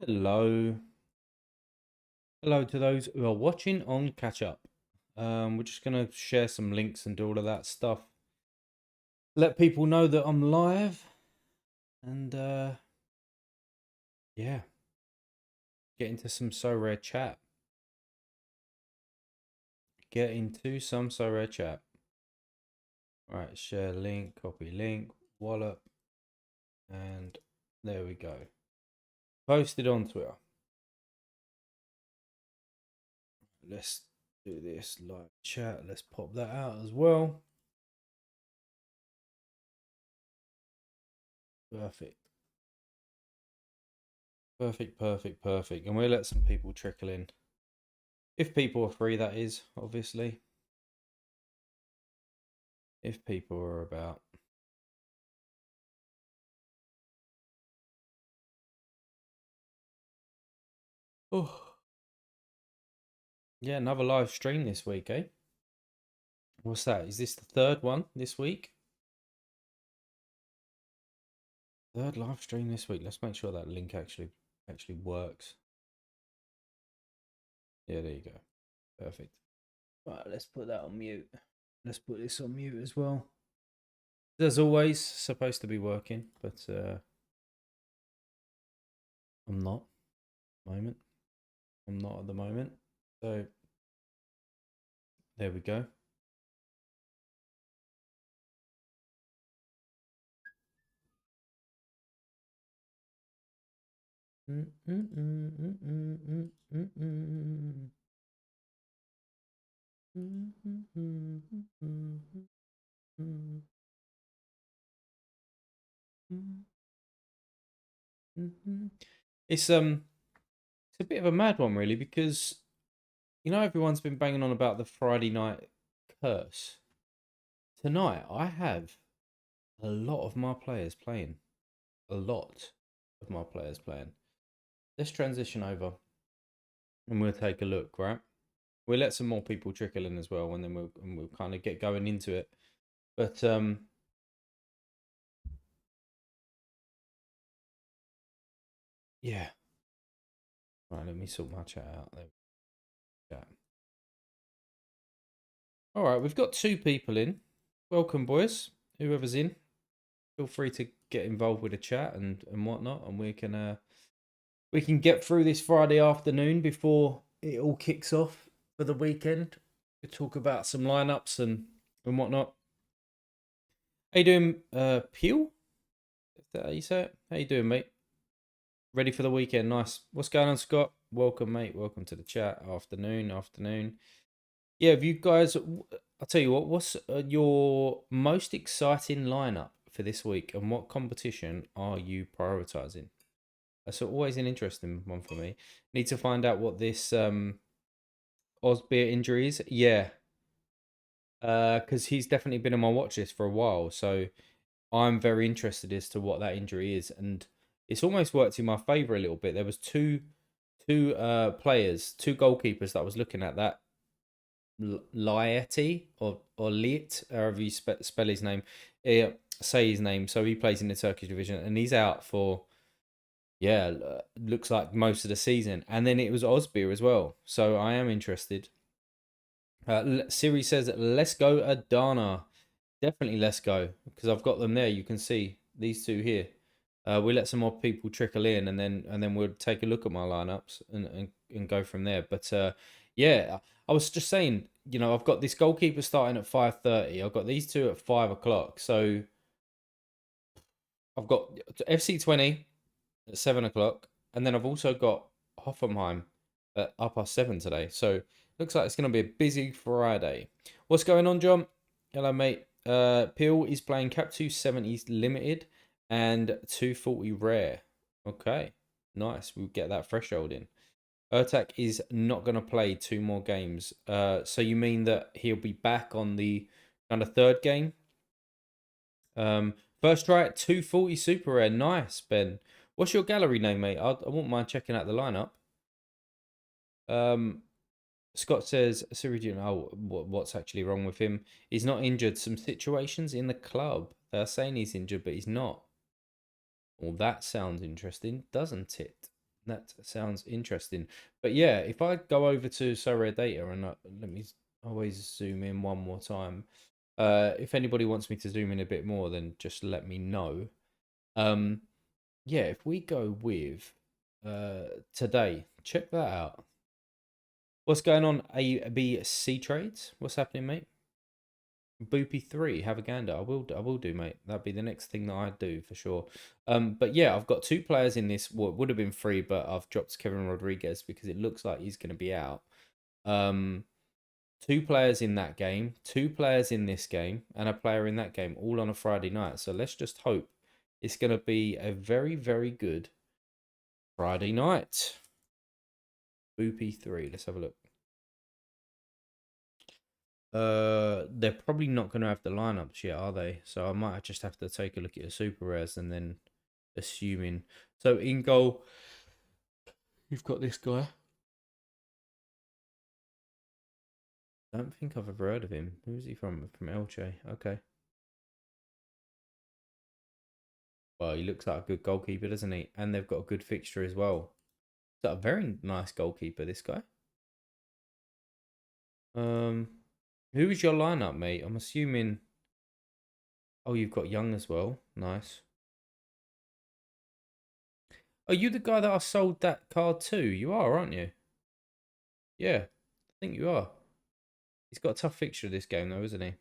Hello. Hello to those who are watching on catch up. We're just going to share some links and do all of that stuff. Let people know that I'm live. And yeah, get into some Sorare chat. Get into some Sorare chat. Alright, share link, copy link, wallop. And there we go. Posted on Twitter. Let's do this live chat. Let's pop that out as well. Perfect. Perfect. And we'll let some people trickle in. If people are free, that is, obviously. If people are about. Oh. Yeah, another live stream this week, eh? What's that? Is this the third one this week? Third live stream this week. Let's make sure that link actually works. Yeah, there you go. Perfect. Right, let's put that on mute. Let's put this on mute as well. As always, supposed to be working, but I'm not at the moment. I'm not at the moment. So there we go. It's a bit of a mad one really, because everyone's been banging on about the Friday night curse. Tonight I have a lot of my players playing. A lot of my players playing. Let's transition over and we'll take a look, right? We'll let some more people trickle in as well, and then we'll kind of get going into it. But yeah. Right, let me sort my chat out there. Yeah. All right, we've got two people in. Welcome, boys. Whoever's in, feel free to get involved with the chat and whatnot, and we can get through this Friday afternoon before it all kicks off for the weekend. We talk about some lineups and whatnot. How you doing, Peel? Is that how you say it? How you doing, mate? Ready for the weekend? Nice. What's going on, Scott? Welcome, mate. Welcome to the chat. Afternoon. Yeah, have you guys? I'll tell you what. What's your most exciting lineup for this week, and what competition are you prioritizing? That's always an interesting one for me. Need to find out what this Osbeer injury is. Yeah, because he's definitely been on my watch list for a while, so I'm very interested as to what that injury is, and it's almost worked in my favor a little bit. There was two players, two goalkeepers that I was looking at, that Lieti or Liet, however you spell his name, say his name. So he plays in the Turkish division, and he's out for looks like most of the season. And then it was Osbeer as well. So I am interested. Siri says, "Let's go Adana." Definitely let's go, because I've got them there. You can see these two here. We'll let some more people trickle in, and then we'll take a look at my lineups and go from there. But yeah, I was just saying, I've got this goalkeeper starting at 5:30. I've got these two at 5 o'clock. So I've got FC20 at 7 o'clock, and then I've also got Hoffenheim at 7:30 today. So looks like it's going to be a busy Friday. What's going on, John? Hello, mate. Peel is playing Cap 270 limited and 240 rare. Okay, nice. We'll get that threshold in. Ertak is not going to play two more games. So you mean that he'll be back on the kind of third game? First try at 240 super rare. Nice, Ben. What's your gallery name, mate? I won't mind checking out the lineup. Scott says, Siri, what's actually wrong with him? He's not injured. Some situations in the club, they're saying he's injured, but he's not. Well, that sounds interesting, doesn't it? That sounds interesting. But yeah, if I go over to Sorare data and let me always zoom in one more time. If anybody wants me to zoom in a bit more, then just let me know. Um, yeah, if we go with today, check that out. What's going on? A, B, C trades. What's happening, mate? Boopy 3, have a gander. I will do, mate. That'd be the next thing that I'd do for sure. But yeah, I've got two players in this. Well, it would have been three, but I've dropped Kevin Rodriguez because it looks like he's going to be out. Two players in that game, two players in this game, and a player in that game, all on a Friday night. So let's just hope it's going to be a very, very good Friday night. Boopy 3. Let's have a look. They're probably not going to have the lineups yet, are they? So I might just have to take a look at the super rares and then assuming. So in goal, you've got this guy. I don't think I've ever heard of him. Who is he from? From Elche. Okay. Well, he looks like a good goalkeeper, doesn't he? And they've got a good fixture as well. So a very nice goalkeeper, this guy. Who is your lineup, mate? I'm assuming. Oh, you've got Young as well. Nice. Are you the guy that I sold that card to? You are, aren't you? Yeah, I think you are. He's got a tough fixture this game, though, isn't he? And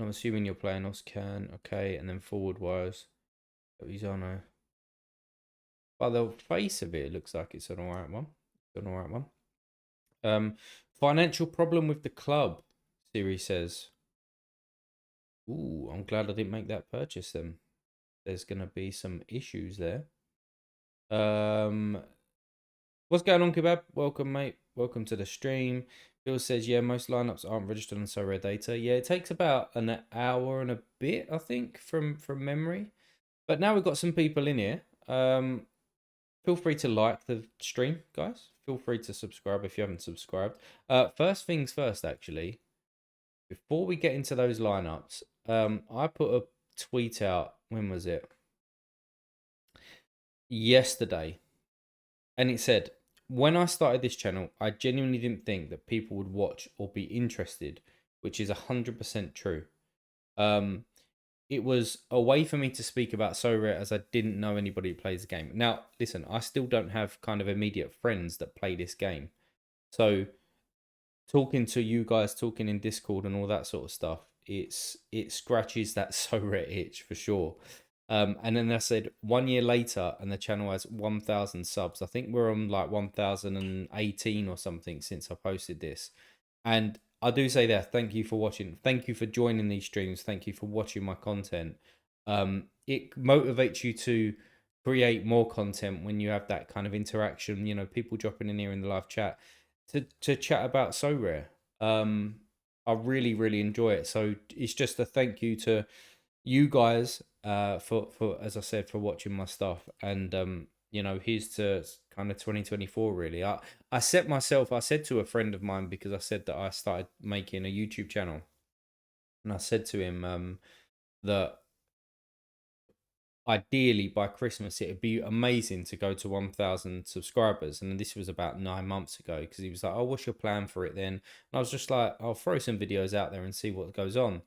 I'm assuming you're playing Oscan, okay, and then forward wise. He's on a. By the face of it, it looks like it's an alright one. It's an alright one. Financial problem with the club, Siri says. Ooh, I'm glad I didn't make that purchase then. There's gonna be some issues there. What's going on, Kebab? Welcome, mate. Welcome to the stream. Bill says, yeah, most lineups aren't registered on Sorare data. Yeah, it takes about an hour and a bit, I think, from memory. But now we've got some people in here. Feel free to like the stream, guys. Feel free to subscribe if you haven't subscribed. First things first, actually. Before we get into those lineups, I put a tweet out. When was it? Yesterday. And it said, when I started this channel, I genuinely didn't think that people would watch or be interested, which is 100% true. It was a way for me to speak about Sorare as I didn't know anybody who plays the game. Now, listen, I still don't have kind of immediate friends that play this game. So talking to you guys, talking in Discord and all that sort of stuff, it scratches that Sorare itch for sure. And then I said 1 year later, and the channel has 1,000 subs. I think we're on like 1,018 or something since I posted this. And I do say that, thank you for watching. Thank you for joining these streams. Thank you for watching my content. It motivates you to create more content when you have that kind of interaction. You know, people dropping in here in the live chat to chat about Sorare. I really, really enjoy it. So it's just a thank you to you guys for as I said, for watching my stuff. And you know, here's to kind of 2024 really. I said to a friend of mine, because I said that I started making a YouTube channel, and I said to him that ideally by Christmas it'd be amazing to go to 1,000 subscribers. And this was about 9 months ago, because he was like, oh, what's your plan for it then? And I was just like, I'll throw some videos out there and see what goes on.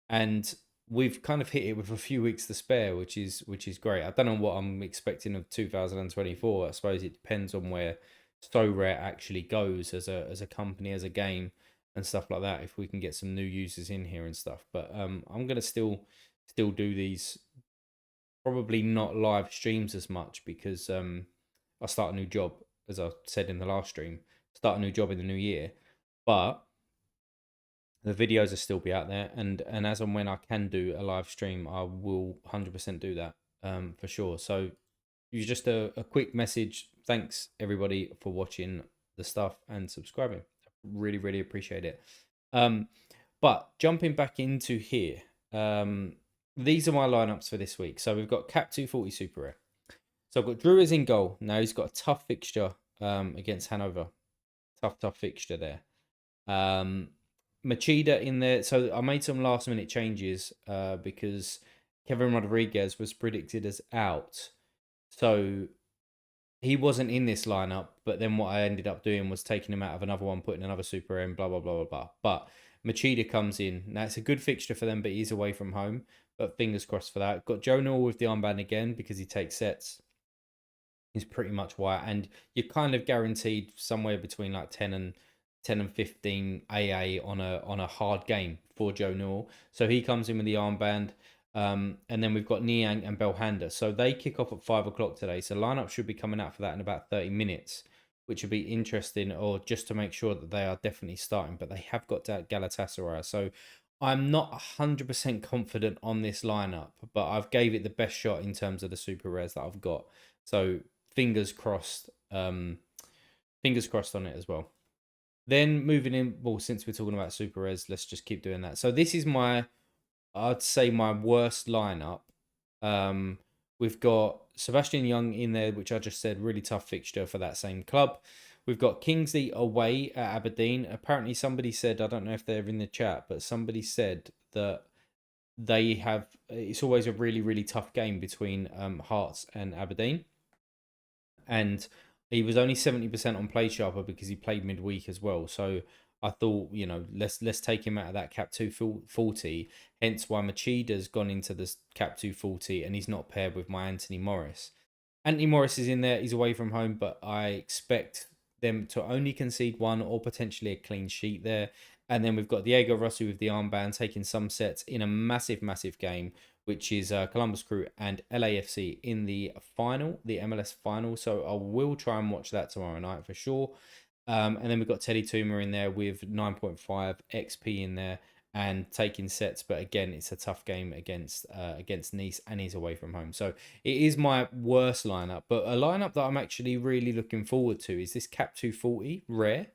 And we've kind of hit it with a few weeks to spare, which is great. I don't know what I'm expecting of 2024. I suppose it depends on where Sorare actually goes as a company, as a game, and stuff like that. If we can get some new users in here and stuff, but I'm gonna still do these. Probably not live streams as much, because I start a new job, as I said in the last stream. Start a new job in the new year, but the videos will still be out there, and as and when I can do a live stream, I will 100% do that, for sure. So you just a quick message. Thanks everybody for watching the stuff and subscribing. Really, really appreciate it. But jumping back into here, these are my lineups for this week. So we've got Cap 240 Super Rare. So I've got Drew is in goal. Now he's got a tough fixture against Hanover. Tough fixture there. Machida in there. So I made some last minute changes because Kevin Rodriguez was predicted as out. So he wasn't in this lineup, but then what I ended up doing was taking him out of another one, putting another super in, blah blah blah blah blah. But Machida comes in. Now it's a good fixture for them, but he's away from home. But fingers crossed for that. Got Joe Newell with the armband again because he takes sets. He's pretty much white, and you're kind of guaranteed somewhere between like 10 and 15 AA on a hard game for Joe Newell. So he comes in with the armband. And then we've got Niang and Belhanda. So they kick off at 5 o'clock today. So lineup should be coming out for that in about 30 minutes, which would be interesting, or just to make sure that they are definitely starting. But they have got that Galatasaray. So I'm not 100% confident on this lineup, but I've gave it the best shot in terms of the super rares that I've got. So fingers crossed. Fingers crossed on it as well. Then moving in, well, since we're talking about super rares, let's just keep doing that. So this is I'd say my worst lineup. We've got Sebastian Young in there, which I just said, really tough fixture for that same club. We've got Kingsley away at Aberdeen. Apparently somebody said, I don't know if they're in the chat, but somebody said that it's always a really, really tough game between Hearts and Aberdeen. And he was only 70% on Play Sharper because he played midweek as well. So I thought, let's take him out of that cap 240. Hence why Machida's gone into this cap 240 and he's not paired with my Anthony Morris. Anthony Morris is in there. He's away from home, but I expect them to only concede one or potentially a clean sheet there. And then we've got Diego Rossi with the armband taking some sets in a massive, massive game, which is Columbus Crew and LAFC in the final, the MLS final. So I will try and watch that tomorrow night for sure. And then we've got Teddy Toomer in there with 9.5 XP in there and taking sets. But again, it's a tough game against Nice, and he's away from home. So it is my worst lineup. But a lineup that I'm actually really looking forward to is this Cap 240 rare,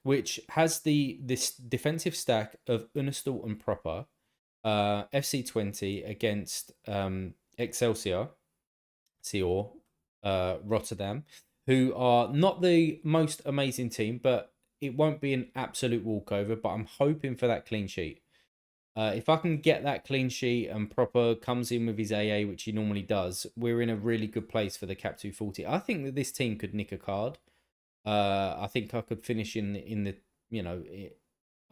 which has this defensive stack of Unistal and Proper, FC20 against Excelsior, Rotterdam, who are not the most amazing team, but it won't be an absolute walkover. But I'm hoping for that clean sheet. If I can get that clean sheet and Proper comes in with his AA, which he normally does, we're in a really good place for the Cap 240. I think that this team could nick a card. I think I could finish in the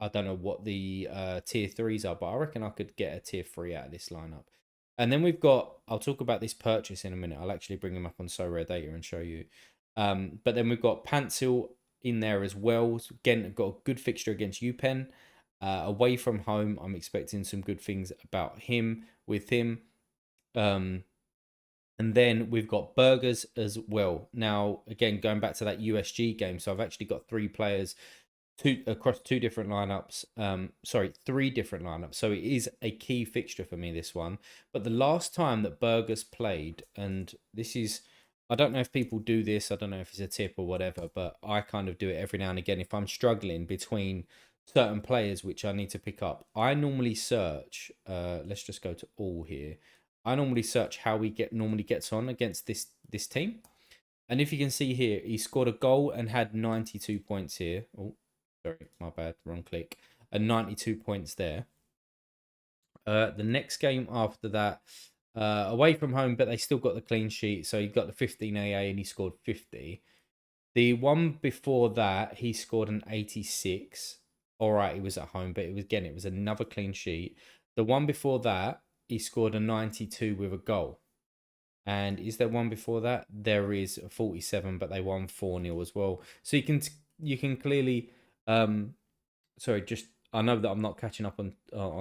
I don't know what the tier threes are, but I reckon I could get a tier 3 out of this lineup. And then I'll talk about this purchase in a minute. I'll actually bring him up on Sorare data and show you. But then we've got Pansil in there as well. So again, got a good fixture against UPenn. Away from home, I'm expecting some good things about him with him. And then we've got Burgers as well. Now, again, going back to that USG game, so I've actually got three players across three different lineups. So it is a key fixture for me, this one. But the last time that Burgers played, and this is, I don't know if people do this, I don't know if it's a tip or whatever, but I kind of do it every now and again. If I'm struggling between certain players which I need to pick up, I normally search, let's just go to all here. I normally search how he normally gets on against this team. And if you can see here, he scored a goal and had 92 points here. Oh, sorry, my bad, wrong click. And 92 points there. The next game after that, away from home, but they still got the clean sheet. So he got the 15 AA and he scored 50. The one before that, he scored an 86. All right, he was at home, but it was another clean sheet. The one before that, he scored a 92 with a goal. And is there one before that? There is a 47, but they won 4-0 as well. So you can clearly just I know that I'm not catching up on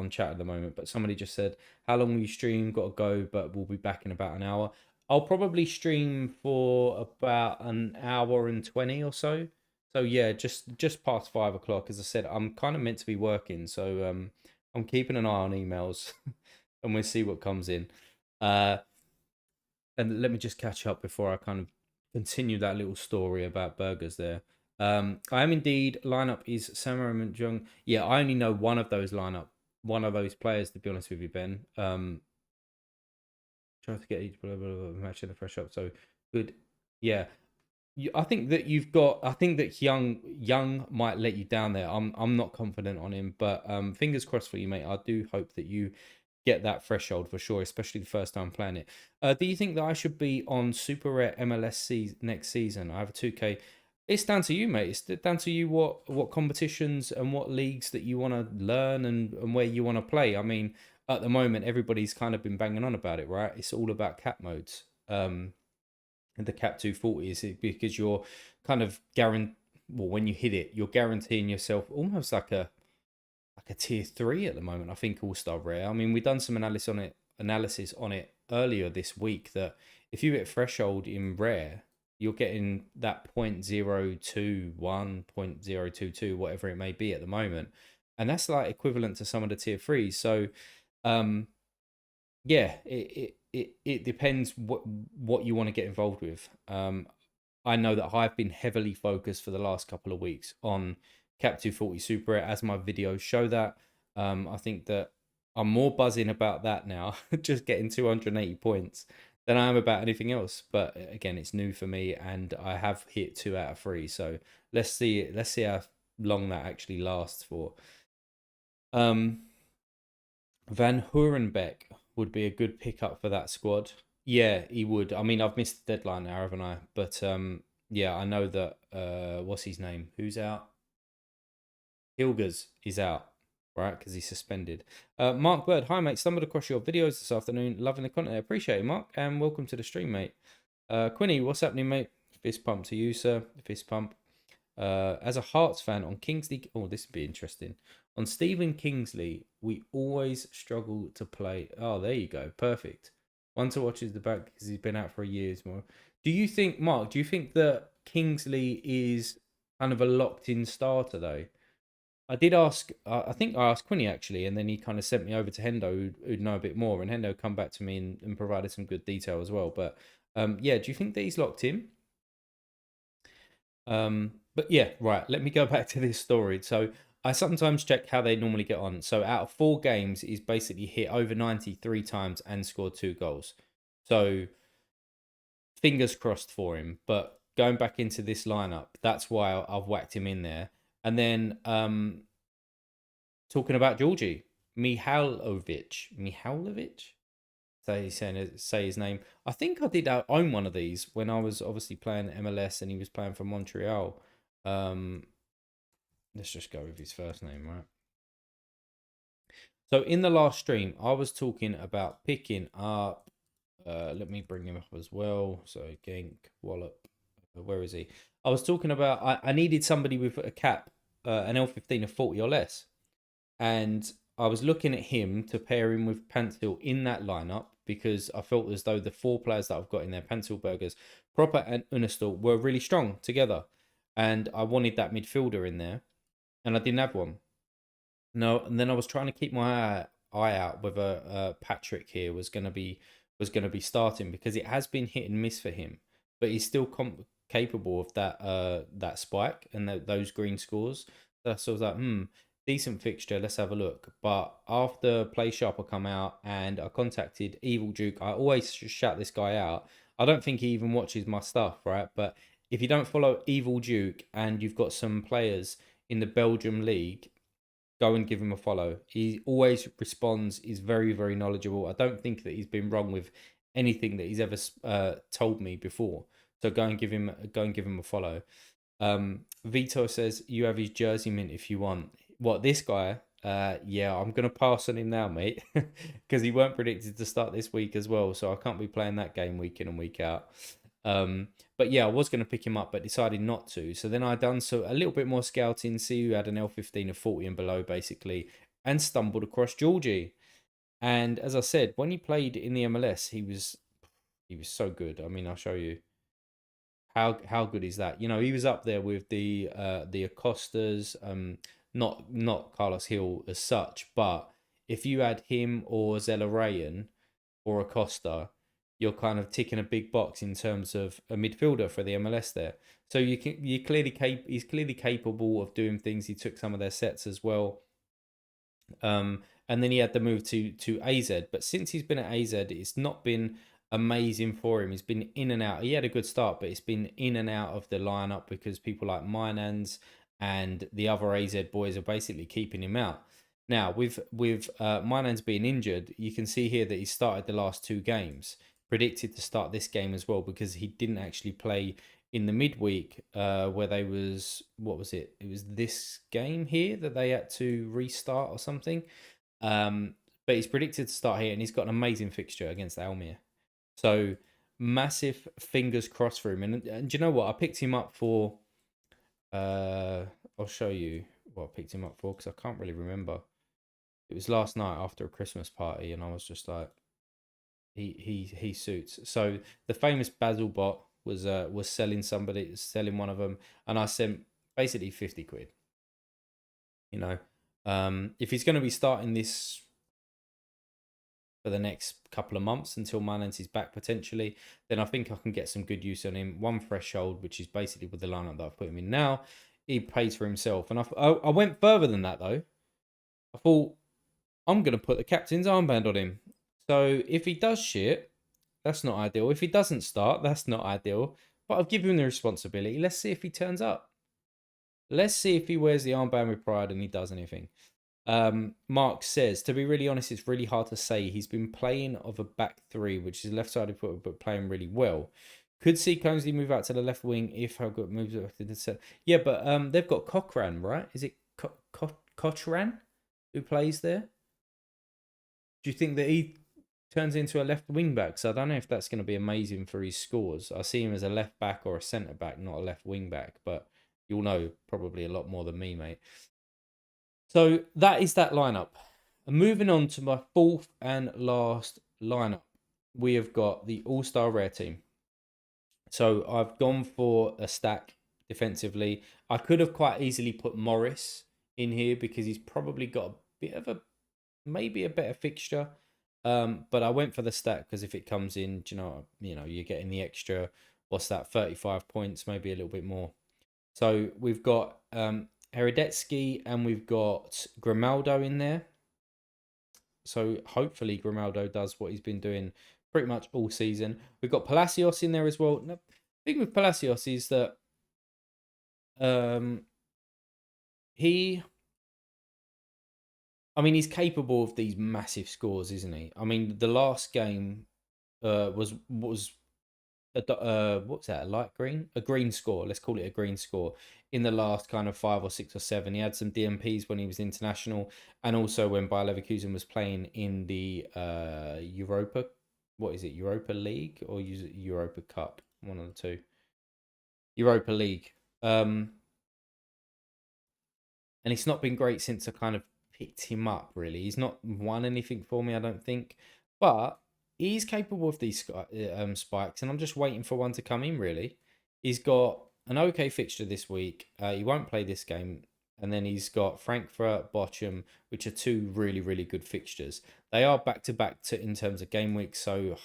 chat at the moment, but somebody just said, how long will you stream? Got to go, but we'll be back in about an hour. I'll probably stream for about an hour and 20 or so. So yeah, just past 5 o'clock. As I said, I'm kind of meant to be working, so I'm keeping an eye on emails and we'll see what comes in. And let me just catch up before I kind of continue that little story about Burgers there. I am indeed. Lineup is Samurai and Jung. Yeah, I only know one of those players, to be honest with you, Ben. Try to get each match in the fresh up. So good. Yeah. I think that Young might let you down there. I'm not confident on him, but fingers crossed for you, mate. I do hope that you get that threshold for sure, especially the first time playing it. Do you think that I should be on Super Rare MLS next season? I have a 2K. It's down to you, mate. It's down to you what competitions and what leagues that you want to learn and where you want to play. I mean, at the moment, everybody's kind of been banging on about it, right? It's all about cap modes. And the cap 240 is because you're kind of guaranteed. Well, when you hit it, you're guaranteeing yourself almost like a tier 3 at the moment. I think All Star Rare. I mean, we've done some analysis on it earlier this week that if you hit threshold in rare, you're getting that 0.021, 0.022, whatever it may be at the moment, and that's like equivalent to some of the tier 3s. So, um, yeah, it depends what you want to get involved with. I know that I've been heavily focused for the last couple of weeks on Cap 240 Super Rare, as my videos show that. I think that I'm more buzzing about that now, just getting 280 points, than I am about anything else. But again, it's new for me, and I have hit 2 out of 3. So let's see how long that actually lasts for. Um, Van Hurenbeck would be a good pickup for that squad. Yeah, he would. I mean, I've missed the deadline now, haven't I? But yeah, I know that what's his name? Who's out? Hilgers is out, right? Because he's suspended. Mark Bird, hi mate. Stumbled across your videos this afternoon. Loving the content. I appreciate it, Mark, and welcome to the stream, mate. Quinny, what's happening, mate? Fist pump to you, sir. Fist pump. As a Hearts fan on Kingsley, oh, this would be interesting. On Stephen Kingsley, we always struggle to play. Oh, there you go, perfect. One to watch is the back because he's been out for a year more. Do you think, Mark? Do you think that Kingsley is kind of a locked-in starter though? I did ask. I think I asked Quinny actually, and then he kind of sent me over to Hendo, who'd know a bit more, and Hendo come back to me and provided some good detail as well. But yeah, do you think that he's locked in? But yeah, right. Let me go back to this story. So I sometimes check how they normally get on. So out of 4 games, he's basically hit over 93 times and scored 2 goals. So fingers crossed for him. But going back into this lineup, that's why I've whacked him in there. And then talking about Georgie, Mihailovic. Say his name. I think I did own one of these when I was obviously playing MLS and he was playing for Montreal. Let's just go with his first name, right? So in the last stream, I was talking about picking up. Let me bring him up as well. So Genk Wallop, where is he? I was talking about I needed somebody with a cap, an L15 of 40 or less, and I was looking at him to pair him with Pantil in that lineup because I felt as though the 4 players that I've got in there, Pantilbergers, Proper and Unistal, were really strong together, and I wanted that midfielder in there, and I didn't have one. No, and then I was trying to keep my eye out whether Patrick here was going to be starting because it has been hit and miss for him, but he's still capable of that spike and those green scores. So I was like, decent fixture. Let's have a look. But after Play Sharper come out and I contacted Evil Duke, I always shout this guy out. I don't think he even watches my stuff, right? But if you don't follow Evil Duke and you've got some players in the Belgium league, go and give him a follow. He always responds. He's very, very knowledgeable. I don't think that he's been wrong with anything that he's ever told me before. So go and give him a follow. Vito says you have his jersey mint if you want. What, this guy? Yeah, I'm gonna pass on him now, mate, because he weren't predicted to start this week as well. So I can't be playing that game week in and week out. But yeah, I was going to pick him up, but decided not to. So then I done a little bit more scouting, see who had an L15 of 40 and below, basically, and stumbled across Georgie. And as I said, when he played in the MLS, he was so good. I mean, I'll show you how good is that. You know, he was up there with the Acostas, not Carlos Hill as such, but if you had him or Zelarayan or Acosta, you're kind of ticking a big box in terms of a midfielder for the MLS there. So he's clearly capable of doing things. He took some of their sets as well. And then he had the move to AZ, but since he's been at AZ, it's not been amazing for him. He's been in and out. He had a good start, but it's been in and out of the lineup because people like Minans and the other AZ boys are basically keeping him out. Now, with Mynan's being injured, you can see here that he started the last 2 games. Predicted to start this game as well because he didn't actually play in the midweek where they was, what was it? It was this game here that they had to restart or something. But he's predicted to start here, and he's got an amazing fixture against Almere. So massive fingers crossed for him. And do you know what? I picked him up for. I'll show you what I picked him up for because I can't really remember. It was last night after a Christmas party, and I was just like, he suits. So the famous Basil bot was selling one of them, and I sent basically 50 quid. You know, if he's going to be starting this for the next couple of months until Manens is back potentially, then I think I can get some good use on him. One threshold, which is basically with the lineup that I've put him in now, he pays for himself. And I went further than that though. I thought I'm going to put the captain's armband on him. So if he does shit, that's not ideal. If he doesn't start, that's not ideal. But I've given him the responsibility. Let's see if he turns up. Let's see if he wears the armband with pride and he does anything. Mark says, to be really honest, it's really hard to say. He's been playing of a back three, which is left-sided foot, but playing really well. Could see Combsley move out to the left wing if Helgut moves out to the center. Yeah, but they've got Cochran, right? Is it Cochran who plays there? Do you think that he turns into a left wing back? So I don't know if that's going to be amazing for his scores. I see him as a left back or a centre back, not a left wing back. But you'll know probably a lot more than me, mate. So that is that lineup. And moving on to my fourth and last lineup, we have got the All-Star Rare team. So I've gone for a stack defensively. I could have quite easily put Morris in here because he's probably got a bit of maybe a better fixture. But I went for the stack because if it comes in, you're getting the extra, what's that, 35 points, maybe a little bit more. So we've got Heredetsky and we've got Grimaldo in there. So hopefully Grimaldo does what he's been doing pretty much all season. We've got Palacios in there as well. The thing with Palacios is that he's capable of these massive scores, isn't he? I mean, the last game was what's that? A light green, a green score. Let's call it a green score. In the last kind of 5 or 6 or 7, he had some DMPs when he was international, and also when Bayer Leverkusen was playing in the Europa. What is it? Europa League or Europa Cup? One of the two. Europa League. And it's not been great since I kind of picked him up. Really, he's not won anything for me, I don't think, but he's capable of these spikes, and I'm just waiting for one to come in, really. He's got an okay fixture this week. He won't play this game. And then he's got Frankfurt, Bochum, which are 2 really, really good fixtures. They are back-to-back in terms of game weeks, so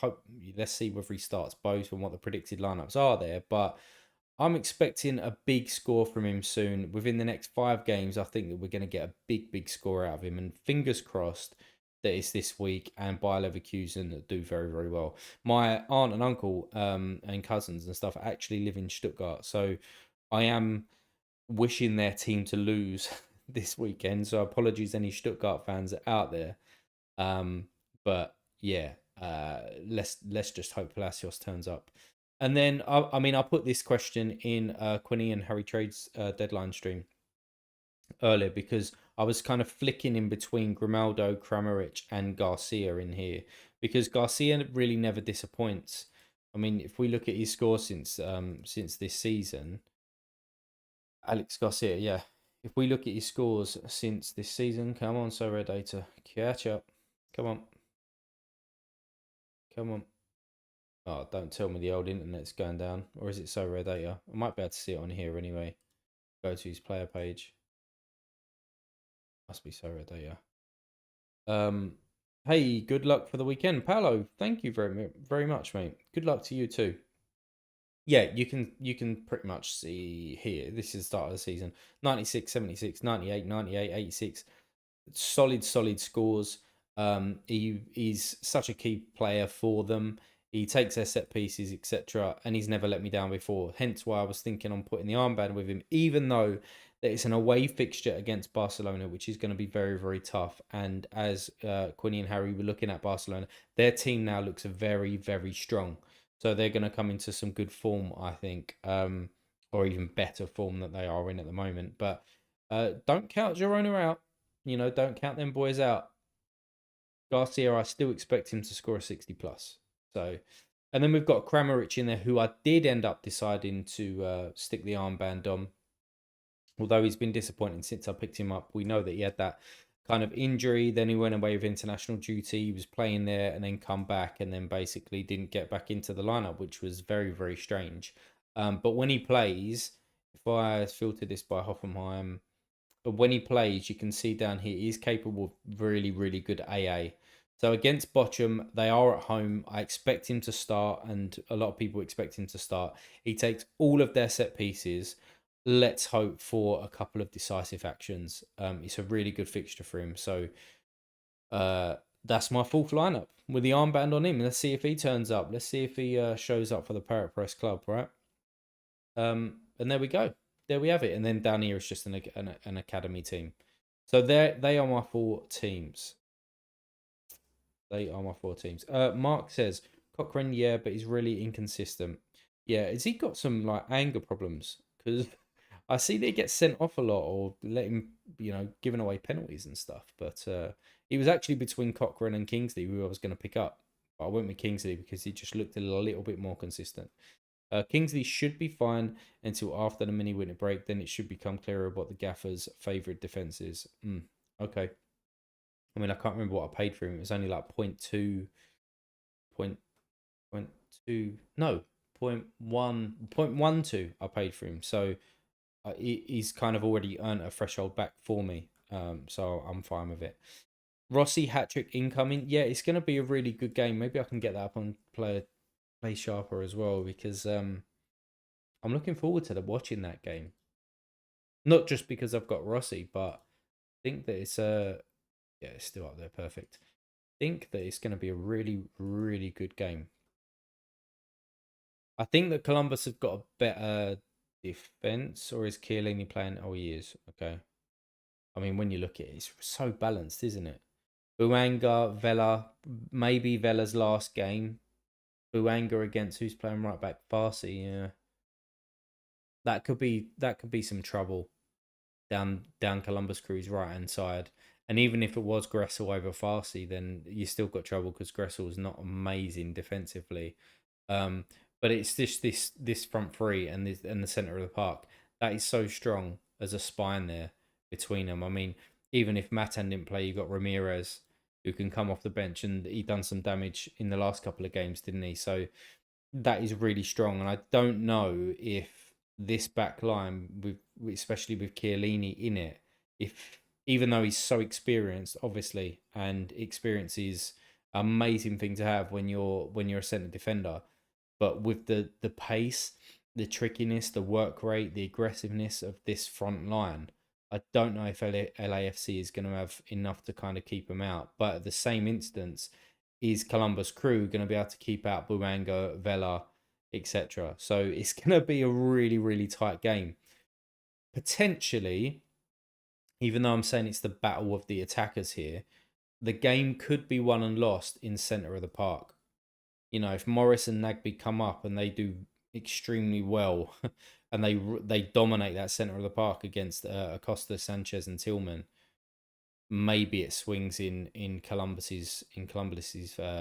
let's see whether he starts both and what the predicted lineups are there. But I'm expecting a big score from him soon. Within the next 5 games, I think that we're going to get a big, big score out of him. And fingers crossed that it's this week and Bayer Leverkusen that do very, very well. My aunt and uncle and cousins and stuff actually live in Stuttgart. So I am wishing their team to lose this weekend. So apologies any Stuttgart fans out there. But yeah, let's just hope Palacios turns up. And then, I put this question in Quinny and Harry Trade's deadline stream earlier because I was kind of flicking in between Grimaldo, Kramaric, and Garcia in here because Garcia really never disappoints. I mean, if we look at his score since this season, Alex Garcia, yeah. If we look at his scores since this season, come on, Sorare data, catch up, come on. Oh, don't tell me the old internet's going down. Or is it Sorare data? I might be able to see it on here anyway. Go to his player page. Must be Sorare data. Hey, good luck for the weekend. Paolo, thank you very, very much, mate. Good luck to you too. Yeah, you can pretty much see here. This is the start of the season. 96, 76, 98, 98, 86. Solid scores. He's such a key player for them. He takes their set pieces, etc. And he's never let me down before. Hence why I was thinking on putting the armband with him, even though that it's an away fixture against Barcelona, which is going to be very, very tough. And as Quinny and Harry were looking at Barcelona, their team now looks very, very strong. So they're going to come into some good form, I think, or even better form that they are in at the moment. But don't count Girona out. You know, don't count them boys out. Garcia, I still expect him to score a 60 plus. So, and then we've got Kramaric in there, who I did end up deciding to stick the armband on. Although he's been disappointing since I picked him up. We know that he had that kind of injury. Then he went away with international duty. He was playing there and then come back and then basically didn't get back into the lineup, which was very, very strange. But when he plays, if I filter this by Hoffenheim, when he plays, you can see down here, he's capable of really, really good AA. So against Bochum, they are at home. I expect him to start, and a lot of people expect him to start. He takes all of their set pieces. Let's hope for a couple of decisive actions. It's a really good fixture for him. So that's my fourth lineup with the armband on him. Let's see if he turns up. Let's see if he shows up for the Parrot Press Club, right? And there we go. There we have it. And then down here is just an academy team. So they are my four teams. They are my four teams. Mark says Cochrane, yeah, but he's really inconsistent. Yeah, has he got some like anger problems? Because I see that he gets sent off a lot or let him, giving away penalties and stuff. But he was actually between Cochrane and Kingsley, who I was going to pick up. But I went with Kingsley because he just looked a little bit more consistent. Kingsley should be fine until after the mini winter break. Then it should become clearer what the Gaffer's favourite defence is. Okay. I mean, I can't remember what I paid for him. It was only like 0.2, no, 0.12 I paid for him. So he's kind of already earned a threshold back for me. So I'm fine with it. Rossi hat-trick incoming. Yeah, it's going to be a really good game. Maybe I can get that up on Play Sharper as well, because I'm looking forward to watching that game. Not just because I've got Rossi, but I think that it's it's still up there, perfect. I think that it's going to be a really, really good game. I think that Columbus have got a better defense, or is Chiellini playing? Oh, he is. Okay. I mean, when you look at it, it's so balanced, isn't it? Buanga, Vela, maybe Vela's last game. Buanga against who's playing right back? Farsi, yeah. That could be some trouble down Columbus Crew's right hand side. And even if it was Gressel over Farsi, then you still got trouble because Gressel is not amazing defensively. But it's just this front three and the center of the park that is so strong as a spine there between them. I mean, even if Matan didn't play, you got Ramirez who can come off the bench, and he done some damage in the last couple of games, didn't he? So that is really strong, and I don't know if this back line, especially with Chiellini in it, if even though he's so experienced, obviously, and experience is an amazing thing to have when you're a centre defender, but with the pace, the trickiness, the work rate, the aggressiveness of this front line, I don't know if LAFC is going to have enough to kind of keep them out. But at the same instance, is Columbus Crew going to be able to keep out Buanga, Vela, etc.? So it's going to be a really, really tight game. Potentially, even though I'm saying it's the battle of the attackers here, the game could be won and lost in centre of the park. If Morris and Nagby come up and they do extremely well and they dominate that centre of the park against Acosta, Sanchez and Tillman, maybe it swings in Columbus's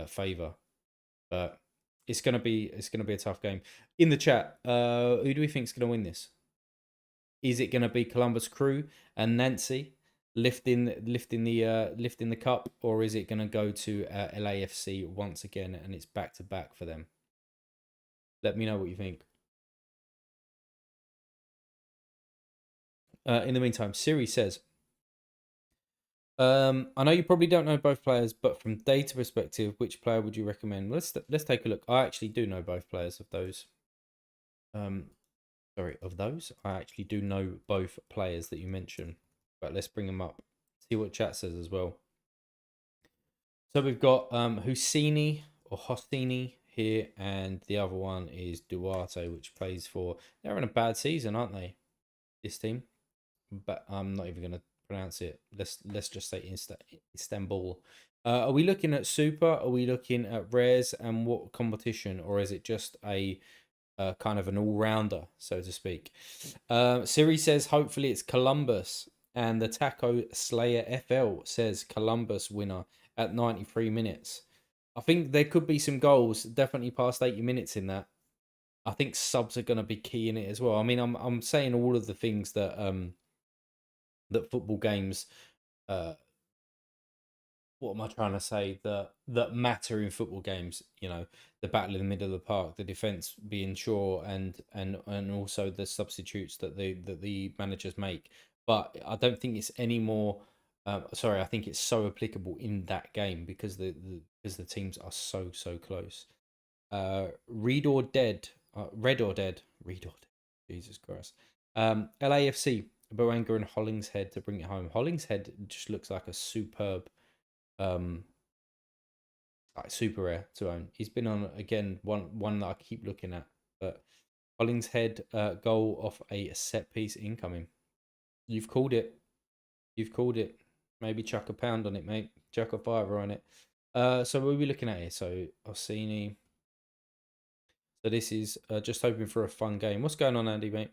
favour. But it's gonna be a tough game. In the chat, who do we think is gonna win this? Is it gonna be Columbus Crew and Nancy lifting the cup, or is it gonna go to LAFC once again and it's back to back for them? Let me know what you think. In the meantime, Siri says, I know you probably don't know both players, but from data perspective, which player would you recommend? Let's take a look. I actually do know both players of those. Of those. I actually do know both players that you mentioned. But let's bring them up. See what chat says as well. So we've got Husseini or Hostini here, and the other one is Duarte, which plays for. They're in a bad season, aren't they? This team. but I'm not even going to pronounce it. Let's just say Istanbul. Are we looking at super? Are we looking at rares and what competition, or is it just a kind of an all rounder, so to speak? Siri says hopefully it's Columbus, and the Taco Slayer FL says Columbus winner at 93 minutes. I think there could be some goals, definitely past 80 minutes in that. I think subs are going to be key in it as well. I mean, I'm saying all of the things that that football games what am I trying to say, that matter in football games, you know, the battle in the middle of the park, the defense being sure, and also the substitutes that the managers make. But I don't think it's any more sorry, I think it's so applicable in that game because because the teams are so close. Read or Dead, Red or Dead, Read or Dead. Jesus Christ. LAFC, Boanga and Hollingshead to bring it home. Hollingshead just looks like a superb, um, like super rare to own. He's been on again one that I keep looking at, but Hollingshead goal off a set piece incoming. You've called it. You've called it. Maybe chuck a pound on it, mate. Chuck a fiver on it. So what are we looking at here? So Orsini. So this is just hoping for a fun game. What's going on, Andy, mate?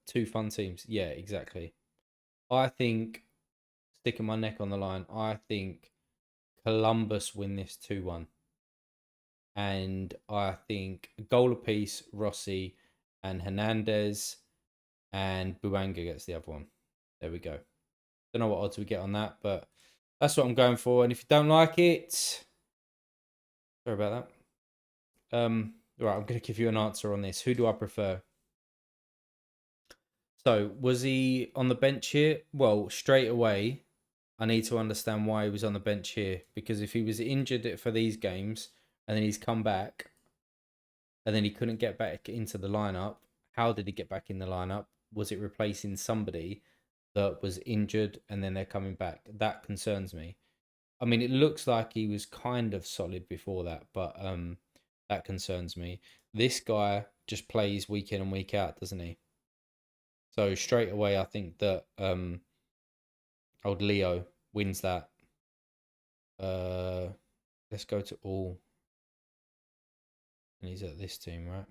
Two fun teams. Yeah, exactly. I think, sticking my neck on the line, I think Columbus win this 2-1. And I think goal apiece, Rossi and Hernandez, and Buanga gets the other one. There we go. Don't know what odds we get on that, but that's what I'm going for. And if you don't like it, sorry about that. Right, I'm going to give you an answer on this. Who do I prefer? So, was he on the bench here? Well, straight away, I need to understand why he was on the bench here. Because if he was injured for these games and then he's come back and then he couldn't get back into the lineup, how did he get back in the lineup? Was it replacing somebody that was injured and then they're coming back? That concerns me. I mean, it looks like he was kind of solid before that, but that concerns me. This guy just plays week in and week out, doesn't he? So straight away, I think that old Leo wins that. Uh, let's go to all, and he's at this team, right?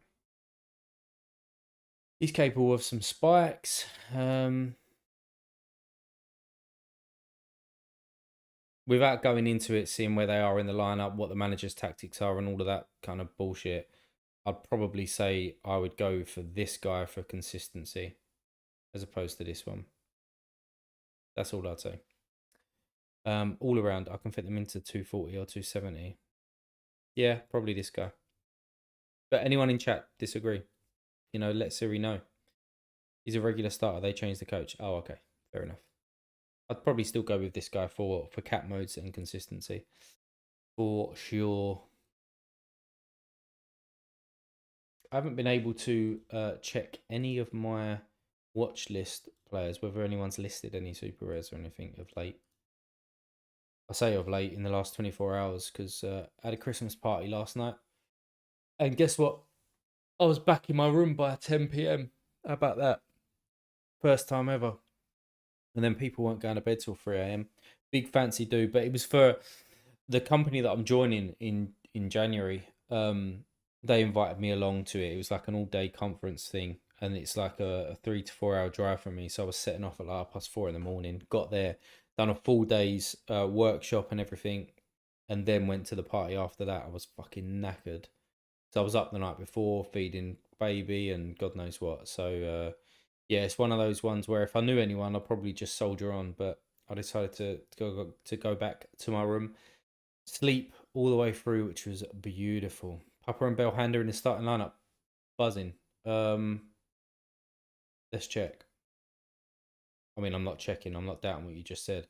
He's capable of some spikes. Without going into it, seeing where they are in the lineup, what the manager's tactics are, and all of that kind of bullshit, I'd probably say I would go for this guy for consistency as opposed to this one. That's all I'd say. All around, I can fit them into 240 or 270. Yeah, probably this guy. But anyone in chat disagree? You know, let Siri know. He's a regular starter. They changed the coach. Oh, okay, fair enough. I'd probably still go with this guy for cap modes and consistency, for sure. I haven't been able to check any of my watch list players, whether anyone's listed any super rares or anything of late. I say of late in the last 24 hours because I had a Christmas party last night. And guess what? I was back in my room by 10 p.m. How about that? First time ever. And then people weren't going to bed till 3 a.m. Big fancy do, but it was for the company that I'm joining in January. They invited me along to it. It was like an all-day conference thing, and it's like a 3 to 4 hour drive from me. So I was setting off at like 4:30 in the morning. Got there, done a full day's workshop and everything, and then went to the party after that. I was fucking knackered. So I was up the night before feeding baby and God knows what. So yeah, it's one of those ones where if I knew anyone, I'd probably just soldier on. But I decided to go back to my room, sleep all the way through, which was beautiful. Papa and Belhanda in the starting lineup, buzzing. Let's check. I mean, I'm not checking. I'm not doubting what you just said.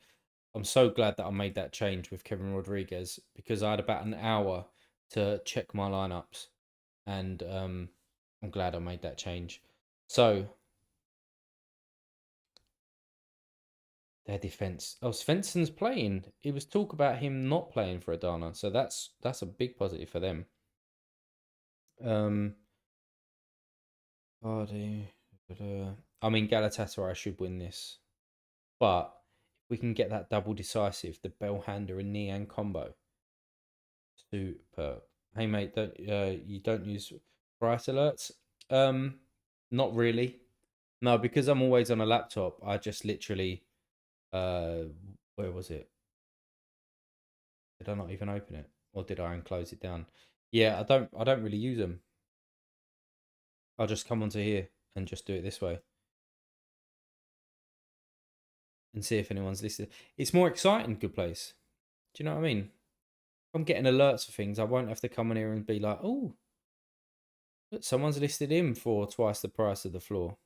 I'm so glad that I made that change with Kevin Rodriguez because I had about an hour to check my lineups, and I'm glad I made that change. So their defense. Oh, Svensson's playing. It was talk about him not playing for Adana, so that's a big positive for them. Um, Vardy, I mean, Galatasaray should win this, but if we can get that double decisive, the Belhanda and Nian combo, super. Hey mate, don't you don't use price alerts? Um, Not really. No, because I'm always on a laptop. I just literally uh, where was it? Did I not even open it, or did I close it down? Yeah, I don't really use them. I'll just come onto here and just do it this way and see if anyone's listed. It's more exciting, good place. Do you know what I mean? If I'm getting alerts for things, I won't have to come in here and be like, oh, look, someone's listed him for twice the price of the floor.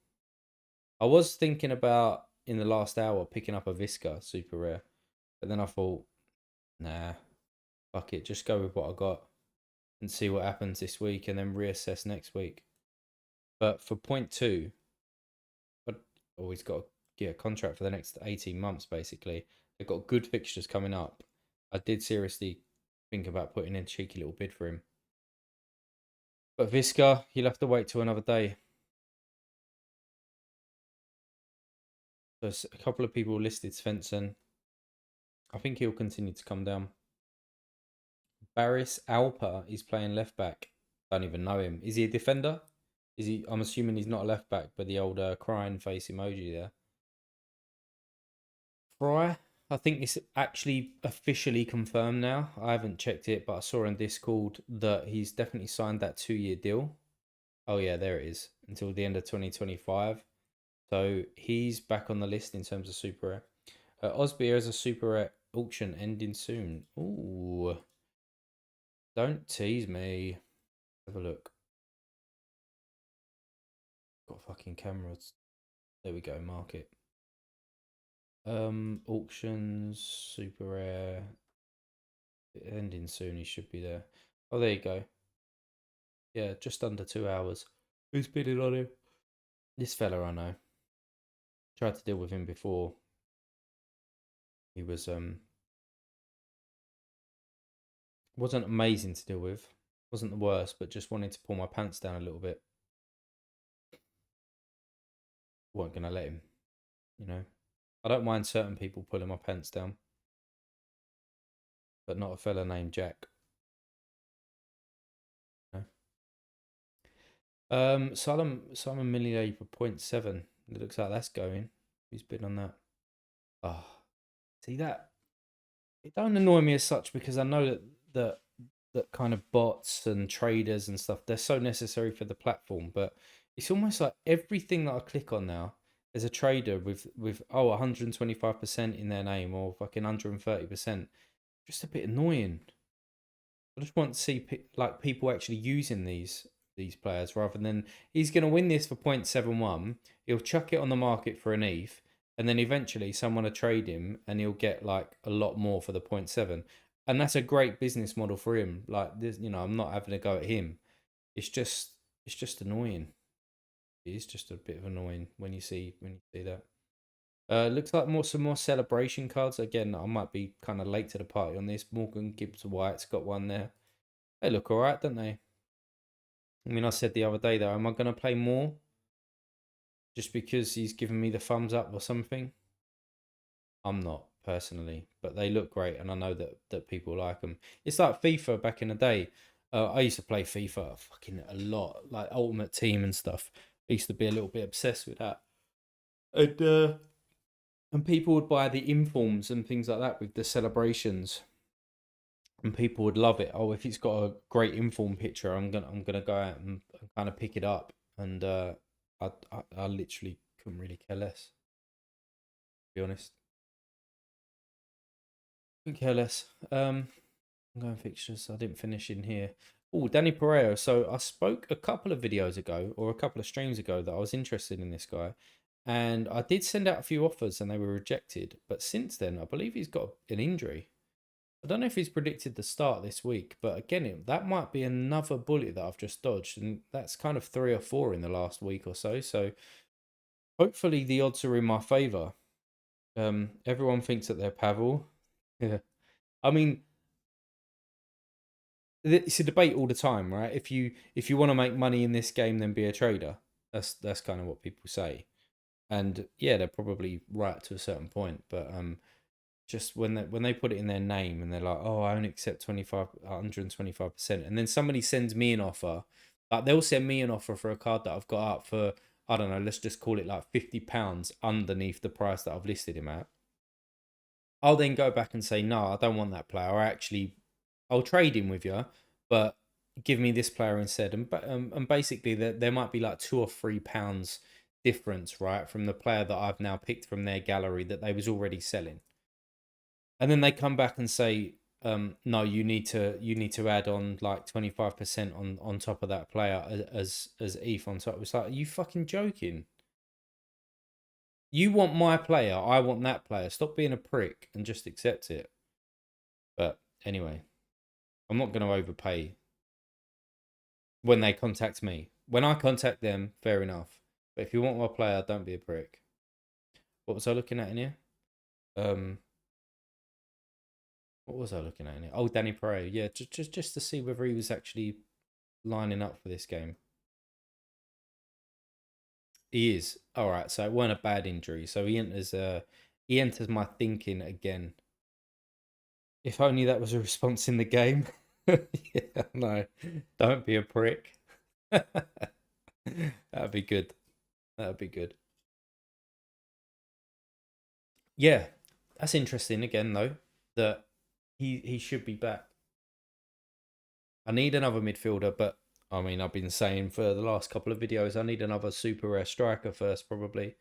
I was thinking about in the last hour picking up a Visca super rare, but then I thought, nah, fuck it, just go with what I got and see what happens this week and then reassess next week. But for point two, I've always got to get a contract for the next 18 months, basically. They've got good fixtures coming up. I did seriously think about putting in a cheeky little bid for him. But Visca, you'll have to wait till another day. There's a couple of people listed Svensson. I think he'll continue to come down. Baris Alpa is playing left back. Don't even know him. Is he a defender? Is he? I'm assuming he's not a left back, but the old crying face emoji there. Fry, I think it's actually officially confirmed now. I haven't checked it, but I saw on Discord that he's definitely signed that 2-year deal. Oh yeah, there it is. Until the end of 2025. So he's back on the list in terms of super rare. Osbeer is a super rare auction ending soon. Ooh. Don't tease me. Have a look. Got fucking cameras. There we go, market. Auctions, super rare. Ending soon, he should be there. Oh, there you go. Yeah, just under 2 hours. Who's bidding on him? This fella I know. Tried to deal with him before. He was wasn't amazing to deal with. Wasn't the worst, but just wanted to pull my pants down a little bit. Weren't gonna let him, you know. I don't mind certain people pulling my pants down, but not a fella named Jack. You know? Simon Millier for 0.7. It looks like that's going. Who's bid on that? Oh, see that? It don't annoy me as such because I know that that kind of bots and traders and stuff, they're so necessary for the platform, but it's almost like everything that I click on now, there's a trader with 125% in their name or fucking 130%. Just a bit annoying. I just want to see like people actually using these players rather than he's going to win this for 0.71. He'll chuck it on the market for an ETH, and then eventually someone will trade him and he'll get like a lot more for the 0.7. And that's a great business model for him. Like this, you know, I'm not having a go at him. It's just annoying. It is just a bit of annoying when you see that. Looks like some more celebration cards. Again, I might be kind of late to the party on this. Morgan Gibbs White's got one there. They look all right, don't they? I mean, I said the other day though, am I going to play more just because he's given me the thumbs up or something? I'm not personally, but they look great, and I know that people like them. It's like FIFA back in the day. I used to play FIFA fucking a lot, like Ultimate Team and stuff. I used to be a little bit obsessed with that, and people would buy the informs and things like that with the celebrations, and people would love it. Oh, if it's got a great inform picture, I'm gonna go out and kind of pick it up, and I literally couldn't really care less, to be honest. Couldn't care less. I'm going fixtures. I didn't finish in here. Oh, Danny Pereira. So I spoke a couple of videos ago or a couple of streams ago that I was interested in this guy. And I did send out a few offers and they were rejected. But since then, I believe he's got an injury. I don't know if he's predicted the start this week, but again, that might be another bullet that I've just dodged. And that's kind of 3 or 4 in the last week or so. So hopefully the odds are in my favour. Everyone thinks that they're Pavel. Yeah. I mean, it's a debate all the time, right? If you want to make money in this game, then be a trader. That's kind of what people say. And yeah, they're probably right to a certain point, but just when they put it in their name and they're like, oh, I only accept 125%, and then somebody sends me an offer, like they'll send me an offer for a card that I've got up for, I don't know, let's just call it like £50 underneath the price that I've listed him at. I'll then go back and say, no, I don't want that player. I'll trade him with you, but give me this player instead. And basically, there might be like £2 or £3 difference, right, from the player that I've now picked from their gallery that they was already selling. And then they come back and say, no, you need to add on like 25% on top of that player as ETH on top. It's like, are you fucking joking? You want my player, I want that player. Stop being a prick and just accept it. But anyway, I'm not going to overpay when they contact me. When I contact them, fair enough. But if you want my player, don't be a prick. What was I looking at in here? Um, what was I looking at in here? Oh, Danny Pereira. Yeah, just to see whether he was actually lining up for this game. He is. All right, so it weren't a bad injury. So he enters my thinking again. If only that was a response in the game. Yeah, no. Don't be a prick. That'd be good. That'd be good. Yeah, that's interesting again though. That he should be back. I need another midfielder, but I mean I've been saying for the last couple of videos I need another super rare striker first probably.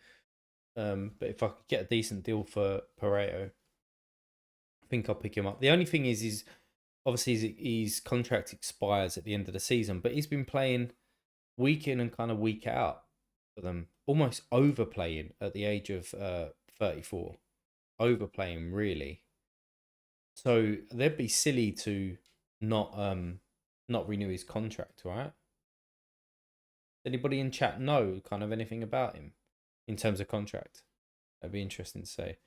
But if I could get a decent deal for Pareto, I think I'll pick him up. The only thing is obviously his contract expires at the end of the season, but he's been playing week in and kind of week out for them, almost overplaying at the age of 34, overplaying really. So they'd be silly to not not renew his contract, right? Anybody in chat know kind of anything about him in terms of contract? That'd be interesting to say.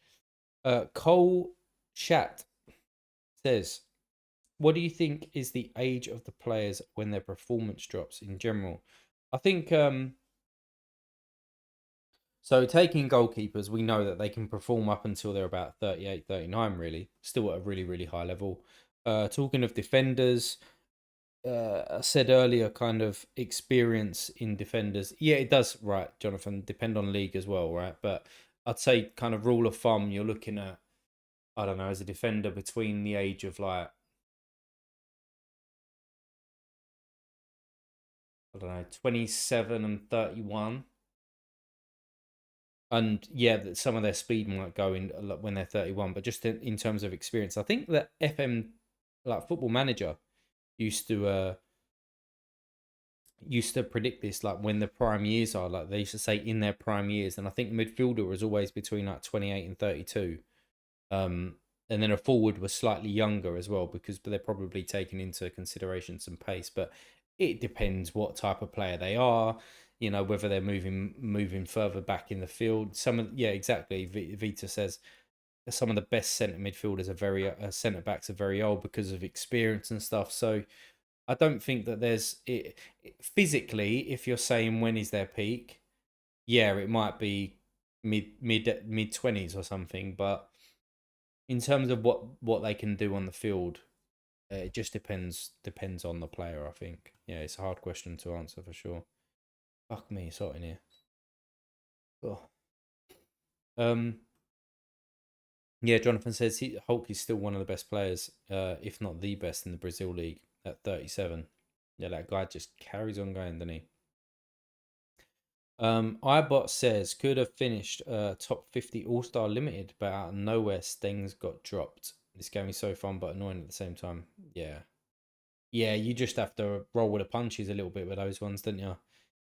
Cole Chat says, what do you think is the age of the players when their performance drops in general? I think so taking goalkeepers, we know that they can perform up until they're about 38, 39, really, still at a really, really high level. Talking of defenders, I said earlier, kind of experience in defenders. Yeah, it does, right, Jonathan, depend on league as well, right? But I'd say kind of rule of thumb, you're looking at, I don't know, as a defender between the age of like, I don't know, 27 and 31. And yeah, that some of their speed might go in when they're 31, but just in terms of experience, I think that FM, like Football Manager, used to uh used to predict this, like when the prime years are, like they used to say in their prime years, and I think midfielder was always between like 28 and 32. And then a forward was slightly younger as well because they're probably taking into consideration some pace, but it depends what type of player they are, whether they're moving further back in the field. Yeah, exactly. Vita says some of the best centre midfielders are centre backs are very old because of experience and stuff. So I don't think that physically, if you're saying when is their peak, yeah, it might be mid 20s or something, but in terms of what they can do on the field, it just depends on the player. I think. Yeah, it's a hard question to answer for sure. Fuck me, it's hot in here. Oh. Um. Yeah, Jonathan says Hulk is still one of the best players, if not the best in the Brazil league at 37. Yeah, that guy just carries on going, doesn't he? iBot says could have finished top 50 All Star Limited, but out of nowhere, Stings got dropped. This game is so fun but annoying at the same time. Yeah, yeah, you just have to roll with the punches a little bit with those ones, don't you?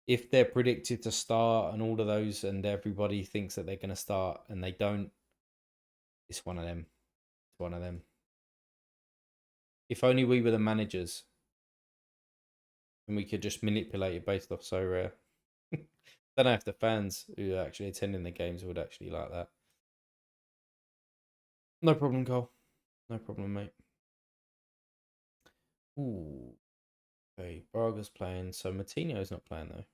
If they're predicted to start and all of those, and everybody thinks that they're going to start and they don't, it's one of them. It's one of them. If only we were the managers and we could just manipulate it based off so rare. Don't know if the fans who are actually attending the games would actually like that. No problem, Cole. No problem, mate. Ooh. Okay, Braga's playing, so Matinho's not playing though.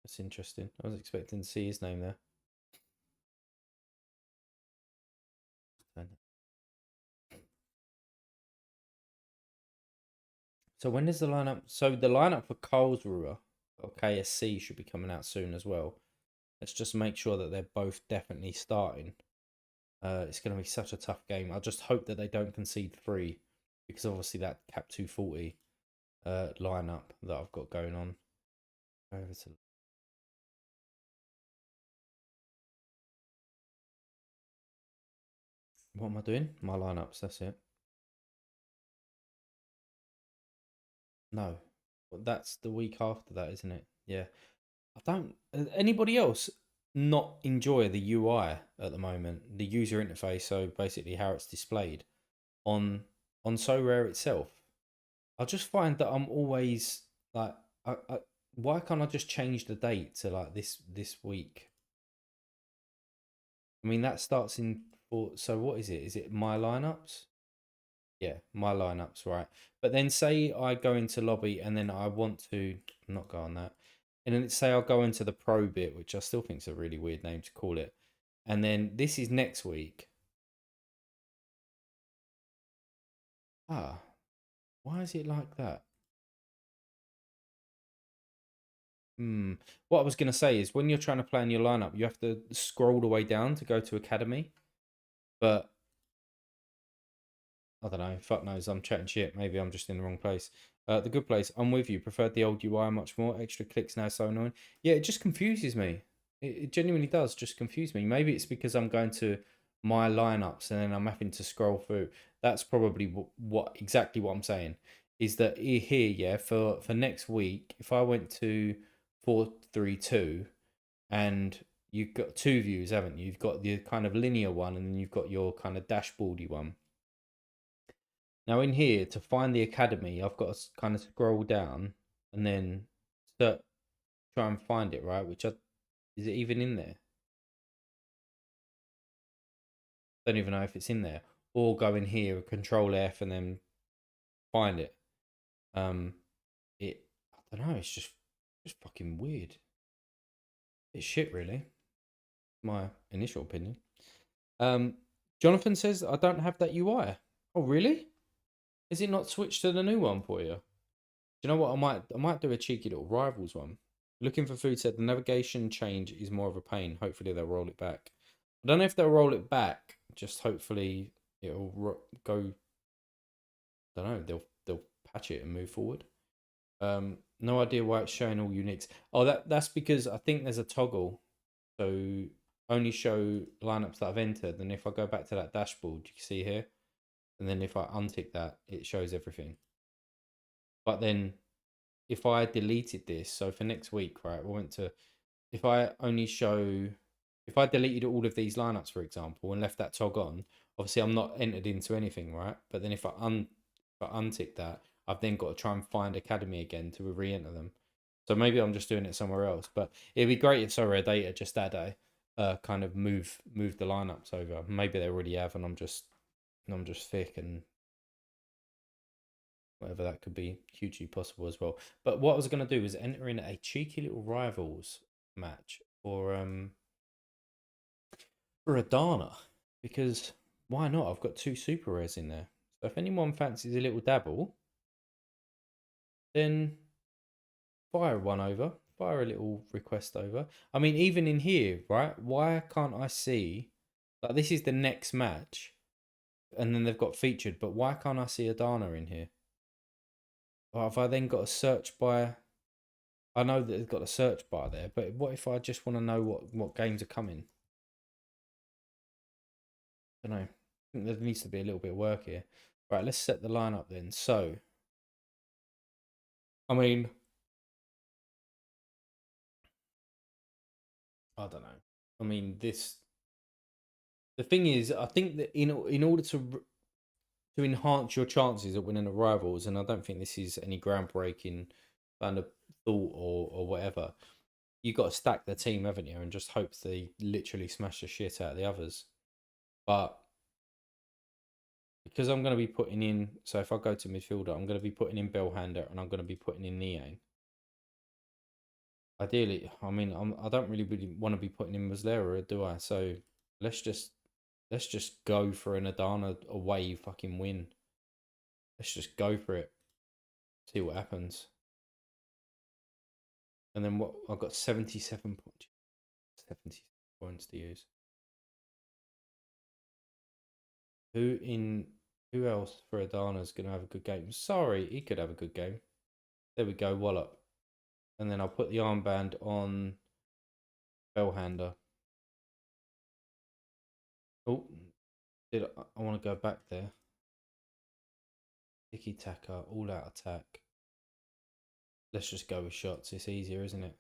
That's interesting. I was expecting to see his name there. So when is the lineup? So the lineup for Karlsruhe or KSC should be coming out soon as well. Let's just make sure that they're both definitely starting. It's going to be such a tough game. I just hope that they don't concede 3 because obviously that cap 240 lineup that I've got going on. Over to what am I doing? My lineups. That's it. No, that's the week after that, isn't it? Yeah. I don't. Anybody else not enjoy the UI at the moment, the user interface? So basically, how it's displayed on Sorare itself. I just find that I'm always like, why can't I just change the date to like this week? I mean, that starts in four. So what is it? Is it my lineups? Yeah, my lineups, right. But then say I go into lobby and then I want to not go on that. And then say I'll go into the pro bit, which I still think is a really weird name to call it. And then this is next week. Ah, why is it like that? Hmm. What I was going to say is when you're trying to plan your lineup, you have to scroll the way down to go to academy. But I don't know. Fuck knows. I'm chatting shit. Maybe I'm just in the wrong place. The good place. I'm with you. Preferred the old UI much more. Extra clicks now so annoying. Yeah, it just confuses me. It genuinely does just confuse me. Maybe it's because I'm going to my lineups and then I'm having to scroll through. That's probably what exactly what I'm saying. Is that here? Yeah, for next week, if I went to 432 and you've got two views, haven't you? You've got the kind of linear one and then you've got your kind of dashboardy one. Now in here, to find the academy, I've got to kind of scroll down and then try and find it, right? Is it even in there? Don't even know if it's in there. Or go in here, Control F, and then find it. Um, I don't know. It's just fucking weird. It's shit, really. My initial opinion. Um, Jonathan says I don't have that UI. Oh, really? Is it not switched to the new one for you? Do you know what? I might do a cheeky little rivals one. Looking for food said the navigation change is more of a pain. Hopefully they'll roll it back. I don't know if they'll roll it back. Just hopefully it'll go. I don't know. They'll patch it and move forward. No idea why it's showing all uniques. Oh, that's because I think there's a toggle. So only show lineups that I've entered. And if I go back to that dashboard, you can see here. And then if I untick that, it shows everything. But then if I deleted this, so for next week, right, we went to, if I only show, if I deleted all of these lineups, for example, and left that tog on, obviously I'm not entered into anything, right? But then if I untick that, I've then got to try and find Academy again to re-enter them. So maybe I'm just doing it somewhere else. But it'd be great if Sorare Data just had a kind of move the lineups over. Maybe they already have, and I'm just thick and whatever, that could be hugely possible as well. But what I was going to do is enter in a cheeky little rivals match for Adana, because why not? I've got 2 super rares in there. So if anyone fancies a little dabble, then fire one over, fire a little request over. I mean, even in here, right? Why can't I see, like, this is the next match and then they've got featured, but why can't I see Adana in here? Or have I then got to search by, I know that they've got a search bar there, but what if I just want to know what games are coming? I don't know. I think there needs to be a little bit of work here. Right, let's set the lineup then. So, I mean, I don't know. I mean, this. The thing is, I think that in order to enhance your chances of winning the rivals, and I don't think this is any groundbreaking kind of thought or whatever. You got to stack the team, haven't you, and just hope they literally smash the shit out of the others. But because I'm going to be putting in, so if I go to midfielder, I'm going to be putting in Bellhander and I'm going to be putting in Niang. Ideally, I mean, I don't really want to be putting in Muslera, do I? So let's just let's just go for an Adana away fucking win. Let's just go for it. See what happens. And then what? I've got 77 points. 70 points to use. Who in who else for Adana's gonna have a good game? Sorry, he could have a good game. There we go, wallop. And then I'll put the armband on Bellhander. Oh, I want to go back there. Tiki taka, all out attack. Let's just go with shots. It's easier, isn't it?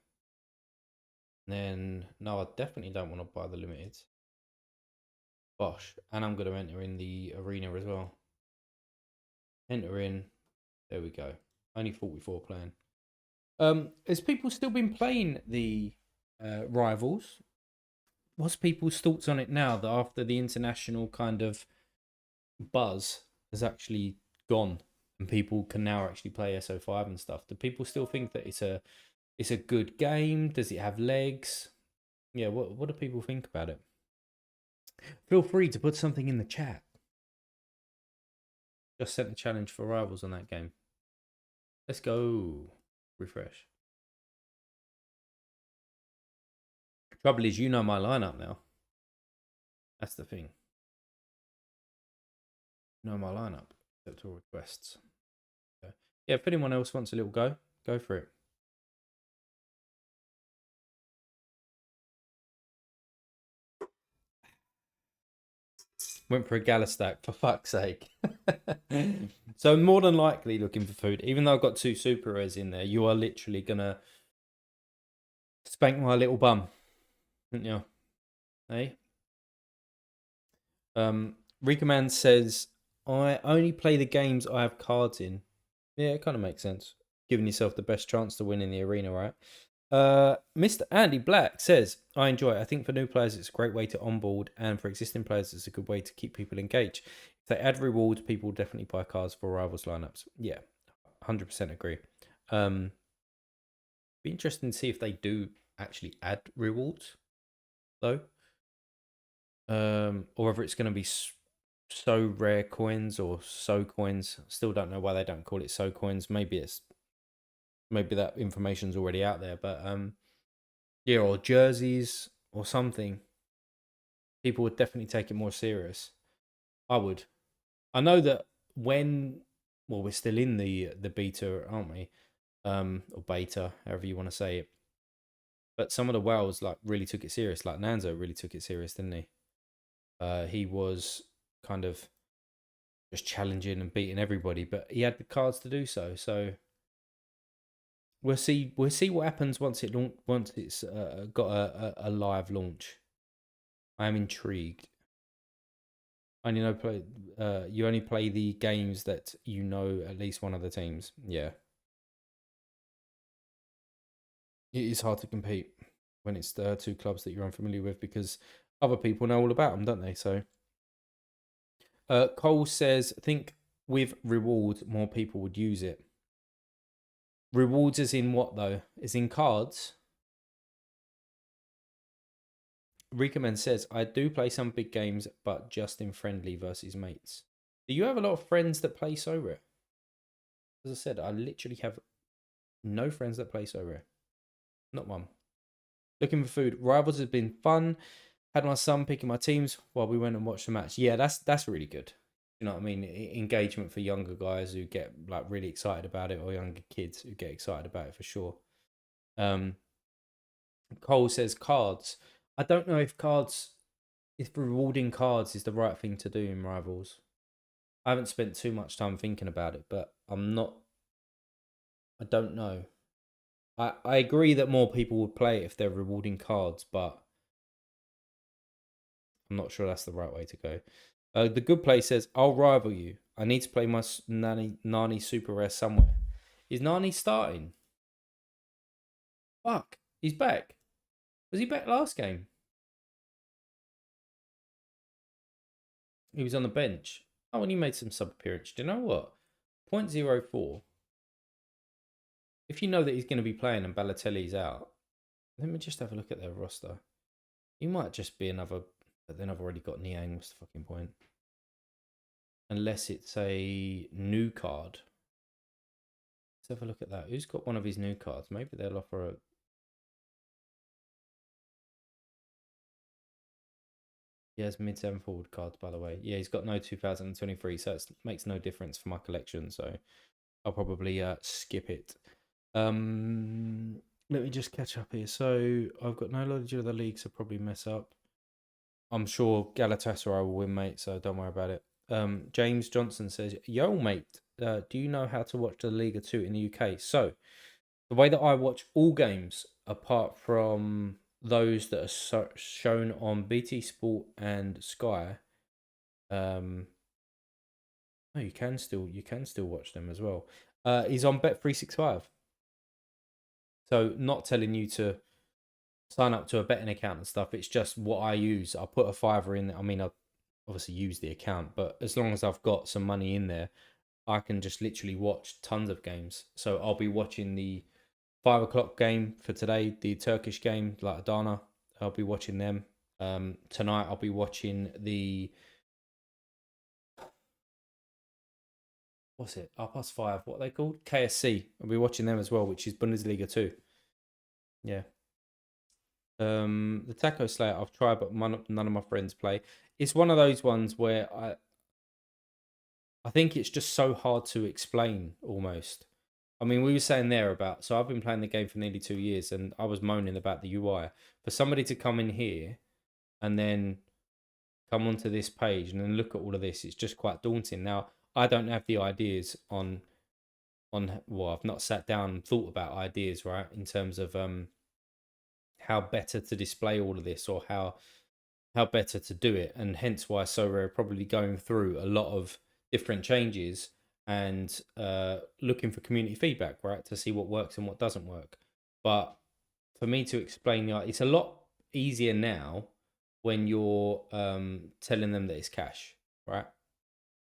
And then no, I definitely don't want to buy the limited. Bosh, and I'm going to enter in the arena as well. Enter in. There we go. Only 44 playing. Has people still been playing the rivals? What's people's thoughts on it now that after the international kind of buzz has actually gone and people can now actually play SO5 and stuff? Do people still think that it's a good game? Does it have legs? Yeah, what do people think about it? Feel free to put something in the chat. Just sent a challenge for rivals on that game. Let's go. Refresh. Trouble is, you know my lineup now. That's the thing. You know my lineup. Accept all requests. Okay. Yeah, if anyone else wants a little go for it. Went for a gala stack, for fuck's sake. So more than likely looking for food. Even though I've got 2 super rares in there, you are literally gonna spank my little bum, aren't you? Hey? Recommend says, I only play the games I have cards in. Yeah, it kind of makes sense. Giving yourself the best chance to win in the arena, right? Mr. Andy Black says, I enjoy it. I think for new players, it's a great way to onboard, and for existing players, it's a good way to keep people engaged. If they add rewards, people will definitely buy cards for rivals lineups. Yeah, 100% agree. Be interesting to see if they do actually add rewards, though. Or whether it's going to be so rare coins or so coins. Still don't know why they don't call it so coins. Maybe that information's already out there, but yeah, or jerseys or something. People would definitely take it more serious. I would. I know that we're still in the beta, aren't we? Or beta, however you want to say it. But some of the whales like really took it serious. Like Nanzo really took it serious, didn't he? He was kind of just challenging and beating everybody, but he had the cards to do so. So we'll see what happens once it's got a live launch. I am intrigued. You only play the games that you know at least one of the teams. Yeah, it is hard to compete when it's 2 clubs that you're unfamiliar with because other people know all about them, don't they? So, Cole says, think with rewards, more people would use it. Rewards is in what though? Is in cards. Recommend says, I do play some big games, but just in friendly versus mates. Do you have a lot of friends that play Sorare? As I said, I literally have no friends that play Sorare. Not one. Looking for food. Rivals has been fun. Had my son picking my teams while we went and watched the match. Yeah, that's really good. You know what I mean? Engagement for younger guys who get like really excited about it, or younger kids who get excited about it for sure. Cole says cards. I don't know if rewarding cards is the right thing to do in Rivals. I haven't spent too much time thinking about it, but I don't know. I agree that more people would play it if they're rewarding cards, but I'm not sure that's the right way to go. The good play says, I'll rival you. I need to play my Nani super rare somewhere. Is Nani starting? Fuck, he's back. Was he back last game? He was on the bench. Oh, and he made some sub appearance. Do you know what? 0.04. If you know that he's going to be playing and Balotelli's out, Let me just have a look at their roster. He might just be another, but then I've already got Niang. What's the fucking point? Unless it's a new card. Let's have a look at that. Who's got one of his new cards? Maybe they'll offer a. He has mid-7 forward cards, by the way. Yeah, he's got no 2023, so it makes no difference for my collection. So I'll probably skip it. Let me just catch up here. So I've got no knowledge of the league, so probably mess up. I'm sure Galatasaray will win, mate, so don't worry about it. James Johnson says, yo, mate, do you know how to watch the Liga 2 in the UK? So the way that I watch all games, apart from those that are shown on BT Sport and Sky, no, you can still watch them as well. Is on Bet365. So not telling you to sign up to a betting account and stuff. It's just what I use. I put a fiver in. I mean, I obviously use the account, but as long as I've got some money in there, I can just literally watch tons of games. So I'll be watching the 5 o'clock game for today, the Turkish game, like Adana. I'll be watching them. Tonight I'll be watching the what's it? +5. What are they called? KSC. I'll be watching them as well, which is Bundesliga 2. Yeah. The Taco Slayer I've tried, but none of my friends play. It's one of those ones where I think it's just so hard to explain almost. I mean, we were saying there about, so I've been playing the game for nearly 2 years and I was moaning about the UI. For somebody to come in here and then come onto this page and then look at all of this, it's just quite daunting. Now, I don't have the ideas on well, I've not sat down and thought about ideas, right, in terms of how better to display all of this or how better to do it, and hence why Sorare are probably going through a lot of different changes and looking for community feedback, right, to see what works and what doesn't work. But for me to explain, it's a lot easier now when you're telling them that it's cash, right?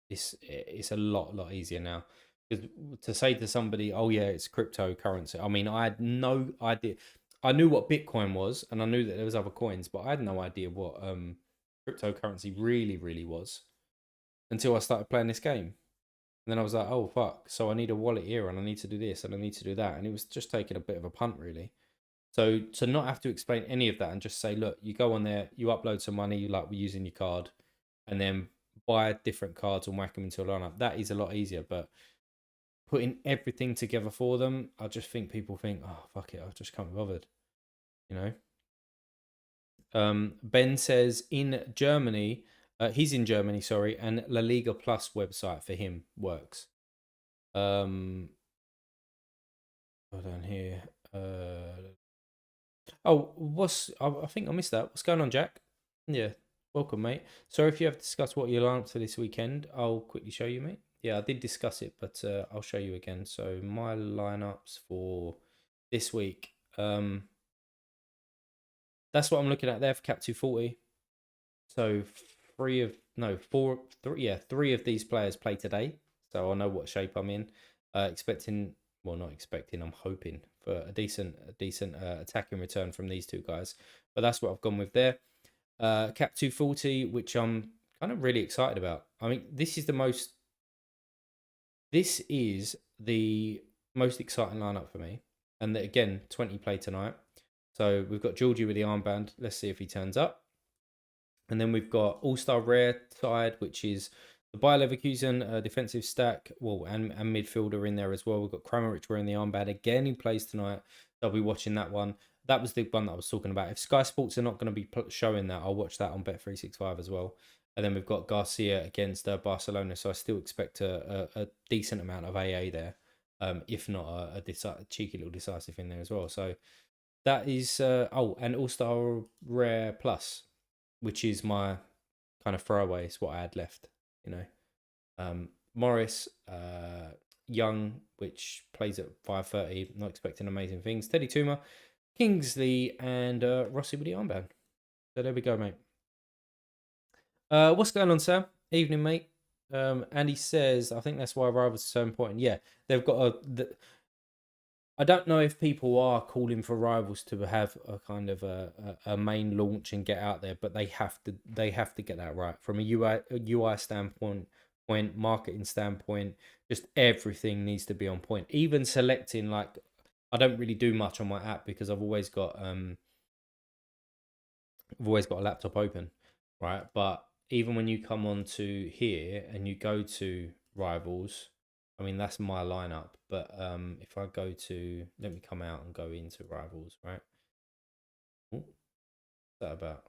It's a lot easier now. Because to say to somebody, "Oh yeah, it's cryptocurrency," I mean, I had no idea. I knew what Bitcoin was, and I knew that there was other coins, but I had no idea what cryptocurrency really was until I started playing this game. And then I was like, "Oh fuck!" So I need a wallet here, and I need to do this, and I need to do that, and it was just taking a bit of a punt, really. So to not have to explain any of that and just say, "Look, you go on there, you upload some money, you like we're using your card, and then buy different cards and whack them into a lineup." That is a lot easier, but putting everything together for them, I just think people think, "Oh fuck it, I just can't be bothered," you know. Ben says in Germany, he's in Germany, sorry, and La Liga Plus website for him works. Hold on here. Oh, I think I missed that. What's going on, Jack? Yeah, welcome, mate. So if you have discussed what your lineups for this weekend, I'll quickly show you, mate. Yeah, I did discuss it, but I'll show you again. So my lineups for this week. That's what I'm looking at there for Cap 240. So three of these players play today. So I know what shape I'm in. Expecting, well, not expecting. I'm hoping for a decent attacking return from these two guys. But that's what I've gone with there. Cap 240, which I'm kind of really excited about. I mean, this is the most exciting lineup for me. And again, 20 play tonight. So we've got Georgie with the armband. Let's see if he turns up. And then we've got All-Star Rare side, which is the Bayer Leverkusen defensive stack, well, and midfielder in there as well. We've got Kramaric wearing the armband again. He plays tonight. I'll be watching that one. That was the one that I was talking about. If Sky Sports are not going to be showing that, I'll watch that on Bet365 as well. And then we've got Garcia against Barcelona, so I still expect a decent amount of AA there, if not a cheeky little decisive in there as well. So that is and All-Star Rare Plus, which is my kind of throwaway. It's what I had left, you know. Morris, Young, which plays at 5:30. Not expecting amazing things. Teddy Tuma, Kingsley, and Rossi with the armband. So there we go, mate. What's going on, Sam? Evening, mate. And he says, I think that's why rivals are so important. Yeah, they've got I don't know if people are calling for Rivals to have a kind of a main launch and get out there, but they have to get that right from a UI standpoint, marketing standpoint. Just everything needs to be on point. Even selecting, like, I don't really do much on my app because I've always got a laptop open, right? But even when you come onto here and you go to Rivals, I mean that's my lineup. But if I go to, let me come out and go into Rivals, right? Ooh, what's that about?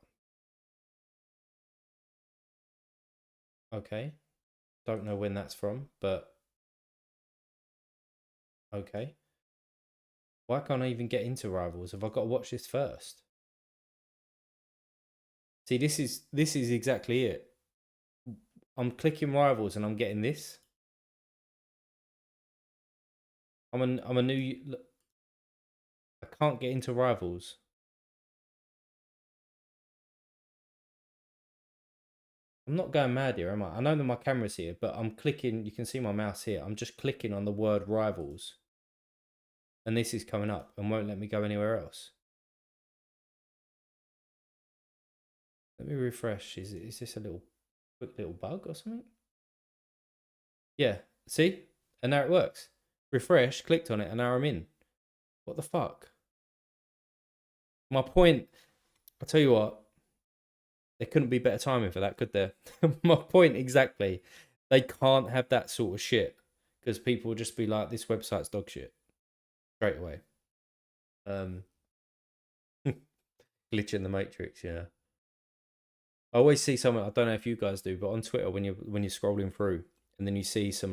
Okay, don't know when that's from, but okay. Why can't I even get into Rivals? Have I got to watch this first? See, this is exactly it. I'm clicking Rivals and I'm getting this. I'm a new. I can't get into Rivals. I'm not going mad here, am I? I know that my camera's here, but I'm clicking. You can see my mouse here. I'm just clicking on the word Rivals, and this is coming up and won't let me go anywhere else. Let me refresh. Is this a quick little bug or something? Yeah. See? And now it works. Refresh, clicked on it, and now I'm in. What the fuck? My point, I'll tell you what, there couldn't be better timing for that, could there? My point exactly. They can't have that sort of shit because people will just be like, this website's dog shit straight away. Um, Glitch in the matrix, yeah. I always see something, I don't know if you guys do, but on Twitter when you're scrolling through and then you see some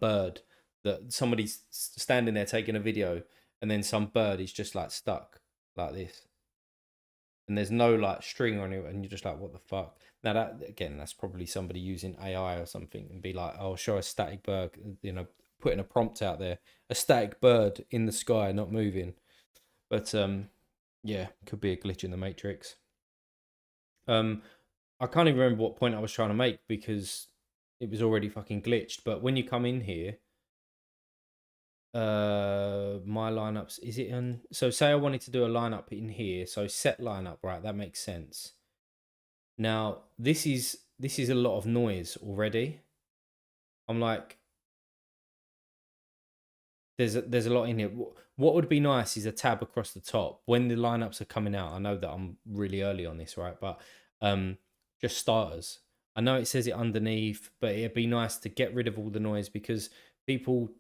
bird that somebody's standing there taking a video and then some bird is just like stuck like this. And there's no like string on it and you're just like, what the fuck? Now that again, that's probably somebody using AI or something and be like, oh, show a static bird, putting a prompt out there, a static bird in the sky, not moving. But yeah, could be a glitch in the matrix. I can't even remember what point I was trying to make because it was already fucking glitched. But when you come in here, my lineups, is it on? So say I wanted to do a lineup in here. So set lineup, right? That makes sense. Now this is a lot of noise already. I'm like, there's a lot in here. What would be nice is a tab across the top when the lineups are coming out. I know that I'm really early on this, right? But just starters. I know it says it underneath, but it'd be nice to get rid of all the noise because people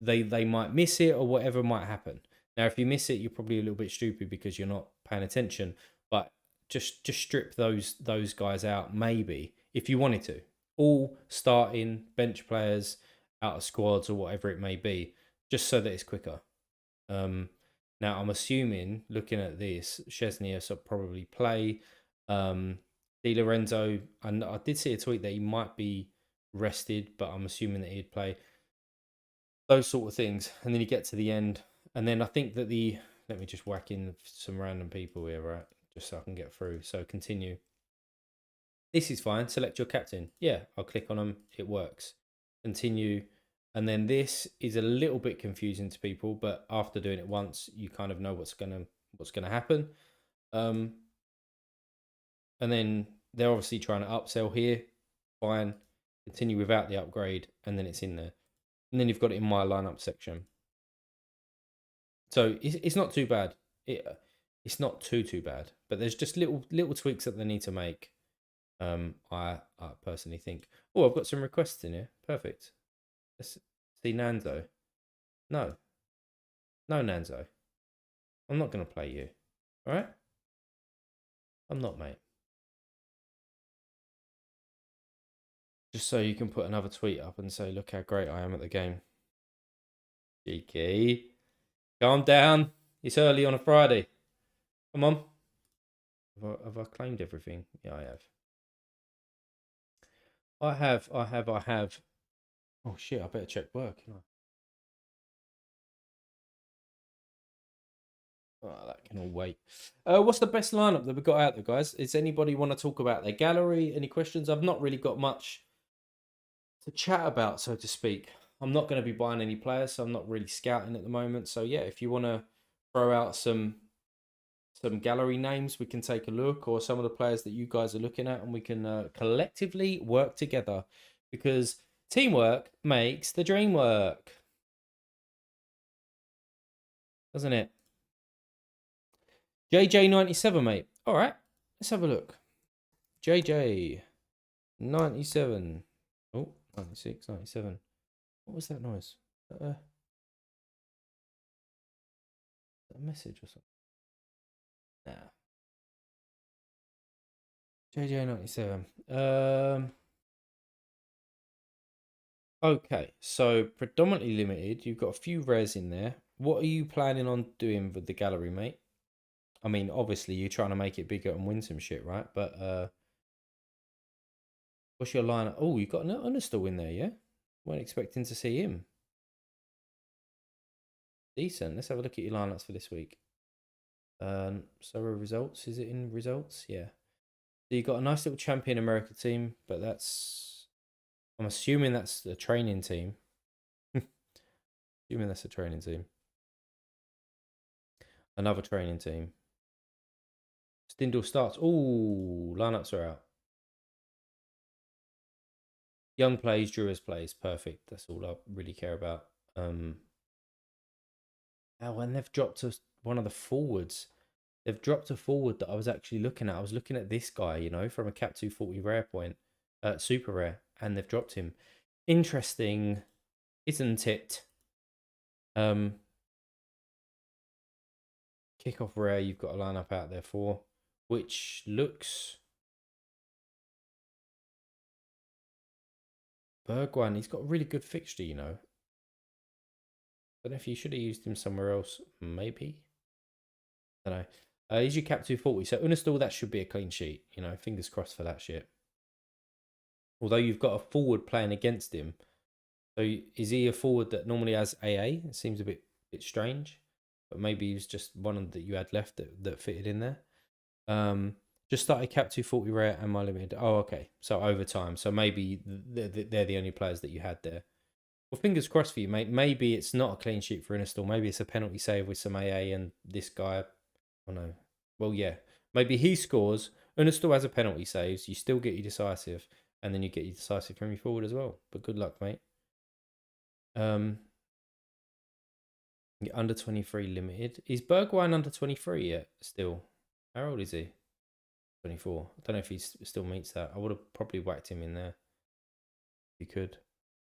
they might miss it or whatever might happen. Now, if you miss it, you're probably a little bit stupid because you're not paying attention. But just strip those guys out, maybe if you wanted to. All starting bench players out of squads or whatever it may be, just so that it's quicker. Now I'm assuming, looking at this, Chesney will probably play. Di Lorenzo, and I did see a tweet that he might be rested, but I'm assuming that he'd play. Those sort of things, and then you get to the end, and then I think that let me just whack in some random people here, right? Just so I can get through. So continue. This is fine. Select your captain. Yeah, I'll click on them. It works. Continue. And then this is a little bit confusing to people, but after doing it once, you kind of know what's gonna happen. And then they're obviously trying to upsell here. Fine. Continue without the upgrade, and then it's in there. And then you've got it in my lineup section. So it's not too bad. It's not too bad, but there's just little tweaks that they need to make. I personally think. Oh, I've got some requests in here. Perfect. Let's see Nanzo. No, Nanzo. I'm not gonna play you. All right? I'm not, mate. Just so you can put another tweet up and say, look how great I am at the game. Cheeky. Calm down. It's early on a Friday. Come on. Have I claimed everything? Yeah, I have. I have. Oh shit, I better check work. Oh, that can all wait. What's the best lineup that we got out there, guys? Is anybody want to talk about their gallery? Any questions? I've not really got much to chat about, so to speak. I'm not going to be buying any players, so I'm not really scouting at the moment. So yeah, if you want to throw out some gallery names, we can take a look, or some of the players that you guys are looking at, and we can collectively work together, because teamwork makes the dream work, doesn't it? JJ97, mate. All right, let's have a look. JJ97. Oh, 96, 97. What was that noise? A message or something? Nah. JJ97. Okay, so predominantly limited. You've got a few rares in there. What are you planning on doing with the gallery, mate? I mean, obviously you're trying to make it bigger and win some shit, right? But what's your line? Oh, you got an Understill in there, yeah? Weren't expecting to see him. Decent. Let's have a look at your lineups for this week. Sorare results. Is it in results? Yeah. So you got a nice little Champion America team, but I'm assuming that's the training team. Assuming that's a training team. Another training team. Stindl starts. Oh, lineups are out. Young plays, Druas plays. Perfect. That's all I really care about. Oh, and they've dropped one of the forwards. They've dropped a forward that I was actually looking at. I was looking at this guy, you know, from a Cap 240 rare point, super rare, and they've dropped him. Interesting, isn't it? Kickoff rare, you've got a lineup out there for, which looks Bergwijn. He's got a really good fixture, you know. Don't know if you should have used him somewhere else, maybe. I don't know. He's your Cap 240, so Unistall, that should be a clean sheet. You know, fingers crossed for that shit. Although you've got a forward playing against him. So is he a forward that normally has AA? It seems a bit strange. But maybe he was just one that you had left that fitted in there. Just started Cap 240 rare and my limited. Oh, okay. So overtime. So maybe they're the only players that you had there. Well, fingers crossed for you, mate. Maybe it's not a clean sheet for Inistall. Maybe it's a penalty save with some AA and this guy. Oh, no. Well, yeah. Maybe he scores. Unistal has a penalty saves. You still get your decisive. And then you get your decisive from your forward as well. But good luck, mate. Under 23 limited. Is Bergwijn under 23 yet? Still. How old is he? 24. I don't know if he still meets that. I would have probably whacked him in there. If you could.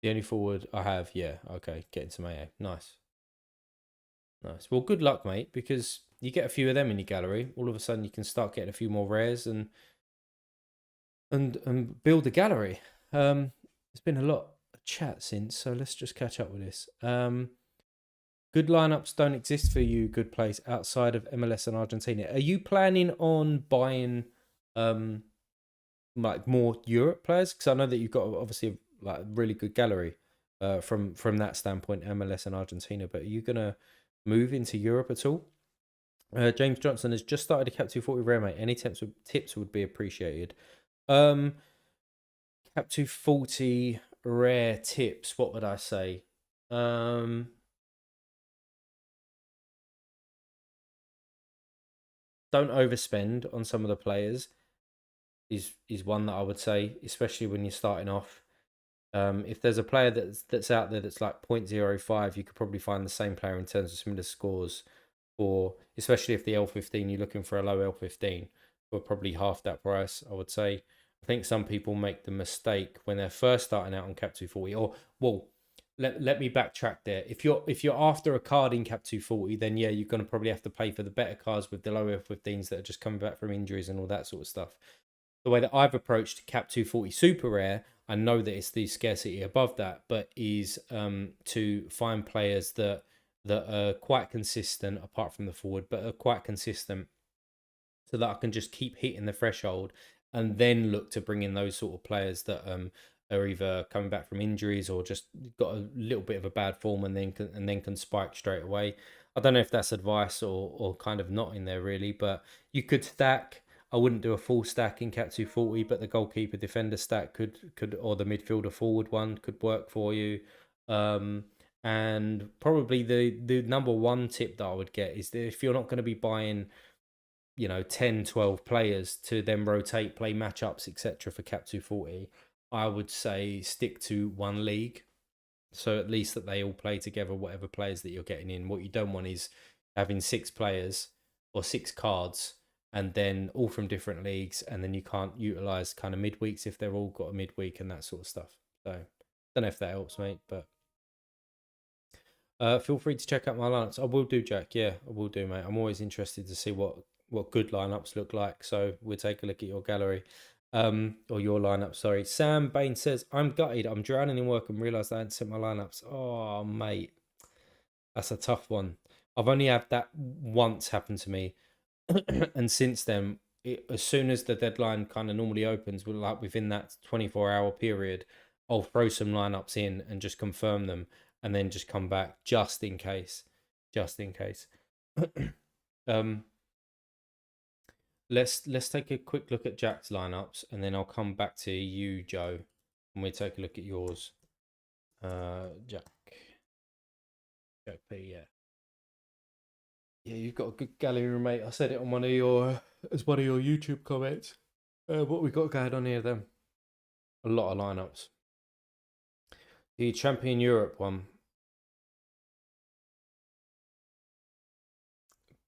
The only forward I have, yeah. Okay, getting some AA. Nice. Nice. Well, good luck, mate, because you get a few of them in your gallery. All of a sudden, you can start getting a few more rares and build a gallery. There's been a lot of chat since, so let's just catch up with this. Good lineups don't exist for you, good place outside of MLS and Argentina. Are you planning on buying like more Europe players? Because I know that you've got obviously like a really good gallery from that standpoint, MLS and Argentina. But are you gonna move into Europe at all? James Johnson has just started a Cap 240 rare, mate. Any tips would be appreciated. Cap 240 rare tips. What would I say? Don't overspend on some of the players is one that I would say, especially when you're starting off. If there's a player that's out there that's like 0.05, you could probably find the same player in terms of similar scores, or especially if the L15 you're looking for a low L15 for probably half that price. I would say. I think some people make the mistake when they're first starting out on Cap 240, or well, let me backtrack there. If you're after a card in Cap 240, then yeah, you're gonna probably have to pay for the better cards with the lower 15s that are just coming back from injuries and all that sort of stuff. The way that I've approached Cap 240 Super Rare, I know that it's the scarcity above that, but is to find players that are quite consistent, apart from the forward, but are quite consistent, so that I can just keep hitting the threshold, and then look to bring in those sort of players that are either coming back from injuries or just got a little bit of a bad form and then can spike straight away. I don't know if that's advice or kind of not in there really, but you could stack. I wouldn't do a full stack in Cat 240, but the goalkeeper defender stack could or the midfielder forward one could work for you. Um, and probably the number one tip that I would get is that if you're not going to be buying, 10, 12 players to then rotate, play matchups, etc. for Cap 240, I would say stick to one league. So at least that they all play together, whatever players that you're getting in. What you don't want is having six players or six cards and then all from different leagues, and then you can't utilize kind of midweeks if they're all got a midweek and that sort of stuff. So don't know if that helps, mate, but feel free to check out my lineups. I will do, Jack. Yeah, I will do, mate. I'm always interested to see what good lineups look like. So we'll take a look at your gallery, or your lineup. Sorry, Sam Bain says I'm gutted. I'm drowning in work and realised I hadn't sent my lineups. Oh, mate, that's a tough one. I've only had that once happen to me, and since then, as soon as the deadline kind of normally opens, like within that 24-hour period, I'll throw some lineups in and just confirm them, and then just come back just in case, just in case. um, let's take a quick look at Jack's lineups, and then I'll come back to you, Joe, and we'll take a look at yours. Jack P, yeah. Yeah, you've got a good gallery, mate. I said it on one of your YouTube comments. What we got going on here then? A lot of lineups. The Champion Europe one,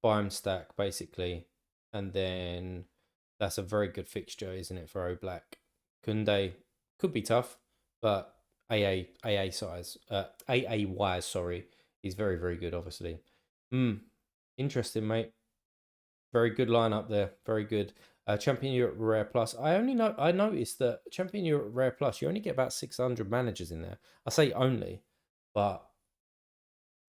Biome stack basically, and then that's a very good fixture, isn't it, for O Black? Kunde could be tough, but AA size, AA wise, sorry, he's very very good, obviously. Interesting, mate. Very good lineup there. Very good. Champion Europe Rare Plus. I noticed that Champion Europe Rare Plus, you only get about 600 managers in there. I say only, but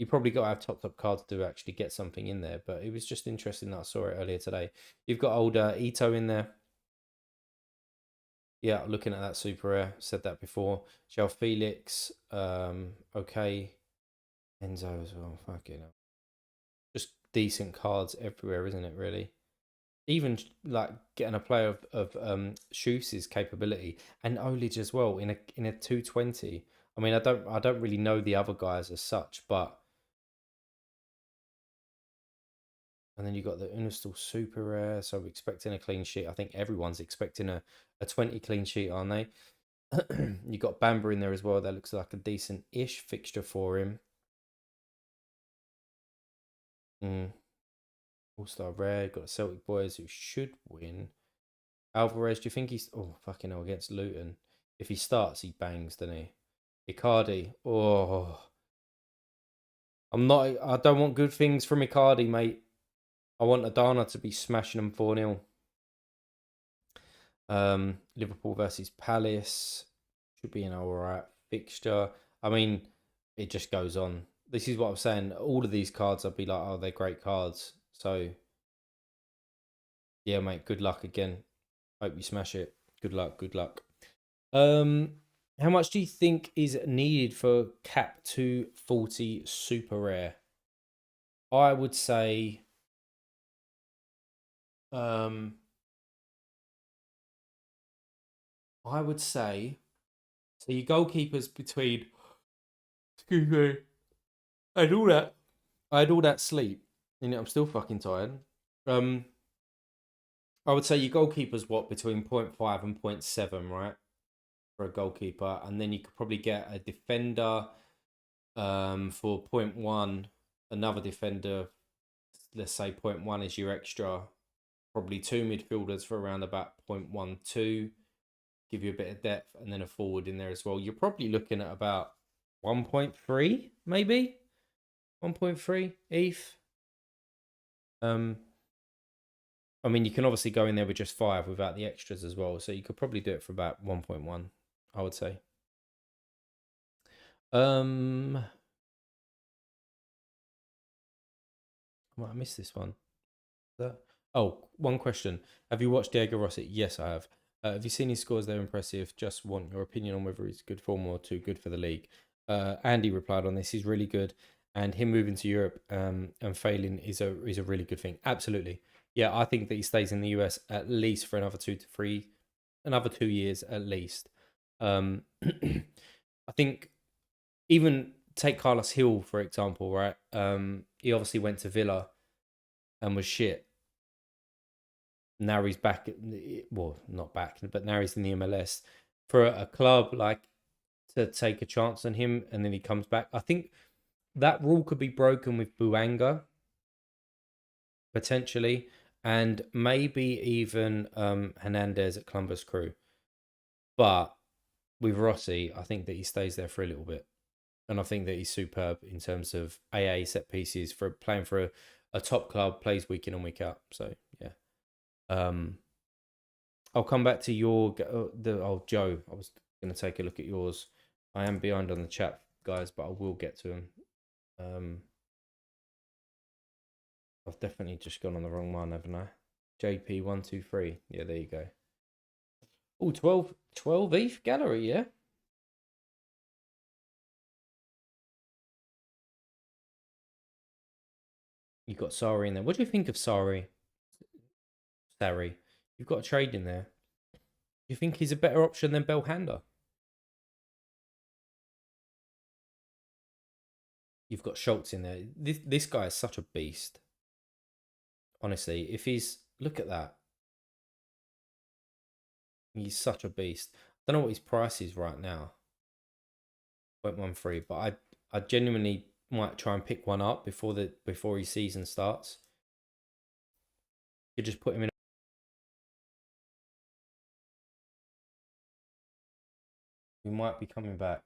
you probably got to have top cards to actually get something in there. But it was just interesting that I saw it earlier today. You've got old Ito in there. Yeah, looking at that super rare. Said that before. João Felix. Okay. Enzo as well. Fucking hell. Just decent cards everywhere, isn't it? Really. Even like getting a player of Shoes' capability and Olage as well in a 220. I mean, I don't really know the other guys as such, but and then you got the Unistal super rare, so we're expecting a clean sheet. I think everyone's expecting a 20 clean sheet, aren't they? You got Bamba in there as well. That looks like a decent-ish fixture for him. All-star rare. Got Celtic boys who should win. Alvarez, do you think he's... Oh, fucking hell, against Luton. If he starts, he bangs, doesn't he? Icardi. Oh. I don't want good things from Icardi, mate. I want Adana to be smashing them 4-0. Liverpool versus Palace. Should be an alright fixture. I mean, it just goes on. This is what I'm saying. All of these cards, I'd be like, oh, they're great cards. So, yeah, mate, good luck again. Hope you smash it. Good luck, good luck. How much do you think is needed for Cap 240 super rare? I would say I would say so your goalkeepers between, excuse me, I had all that I had all that sleep. And I'm still fucking tired. Um I would say your goalkeeper's what, between point 0.5 and 0.7, right? For a goalkeeper. And then you could probably get a defender for point 0.1, another defender, let's say point 0.1 is your extra, probably two midfielders for around about 0.12, give you a bit of depth, and then a forward in there as well. You're probably looking at about 1.3, maybe 1.3 ETH. I mean, you can obviously go in there with just 5 without the extras as well, so you could probably do it for about 1.1, I would say. I might have missed this one. Oh, one question. Have you watched Diego Rossi? Yes, I have. Have you seen his scores? They're impressive. Just want your opinion on whether he's good form or too good for the league. Andy replied on this. He's really good, and him moving to Europe and failing is a really good thing. Absolutely. Yeah, I think that he stays in the US at least for another 2 years at least. I think even take Carlos Hill for example, right? He obviously went to Villa and was shit. Now he's back. Well, not back, but now he's in the MLS for a club like to take a chance on him, and then he comes back. I think that rule could be broken with Buanga potentially, and maybe even Hernandez at Columbus Crew. But with Rossi, I think that he stays there for a little bit, and I think that he's superb in terms of AA set pieces for playing for a top club, plays week in and week out. So yeah, I'll come back to your Joe. I was going to take a look at yours. I am behind on the chat, guys, but I will get to him. I've definitely just gone on the wrong one, haven't I? JP123. Yeah, there you go. Oh, 12 ETH gallery, yeah? You've got Sari in there. What do you think of Sari? Sari. You've got a trade in there. Do you think he's a better option than Belhanda? You've got Schultz in there. This guy is such a beast. Honestly, if he's... Look at that. He's such a beast. I don't know what his price is right now. 0.13, but I genuinely might try and pick one up before his season starts. You just put him in. We might be coming back.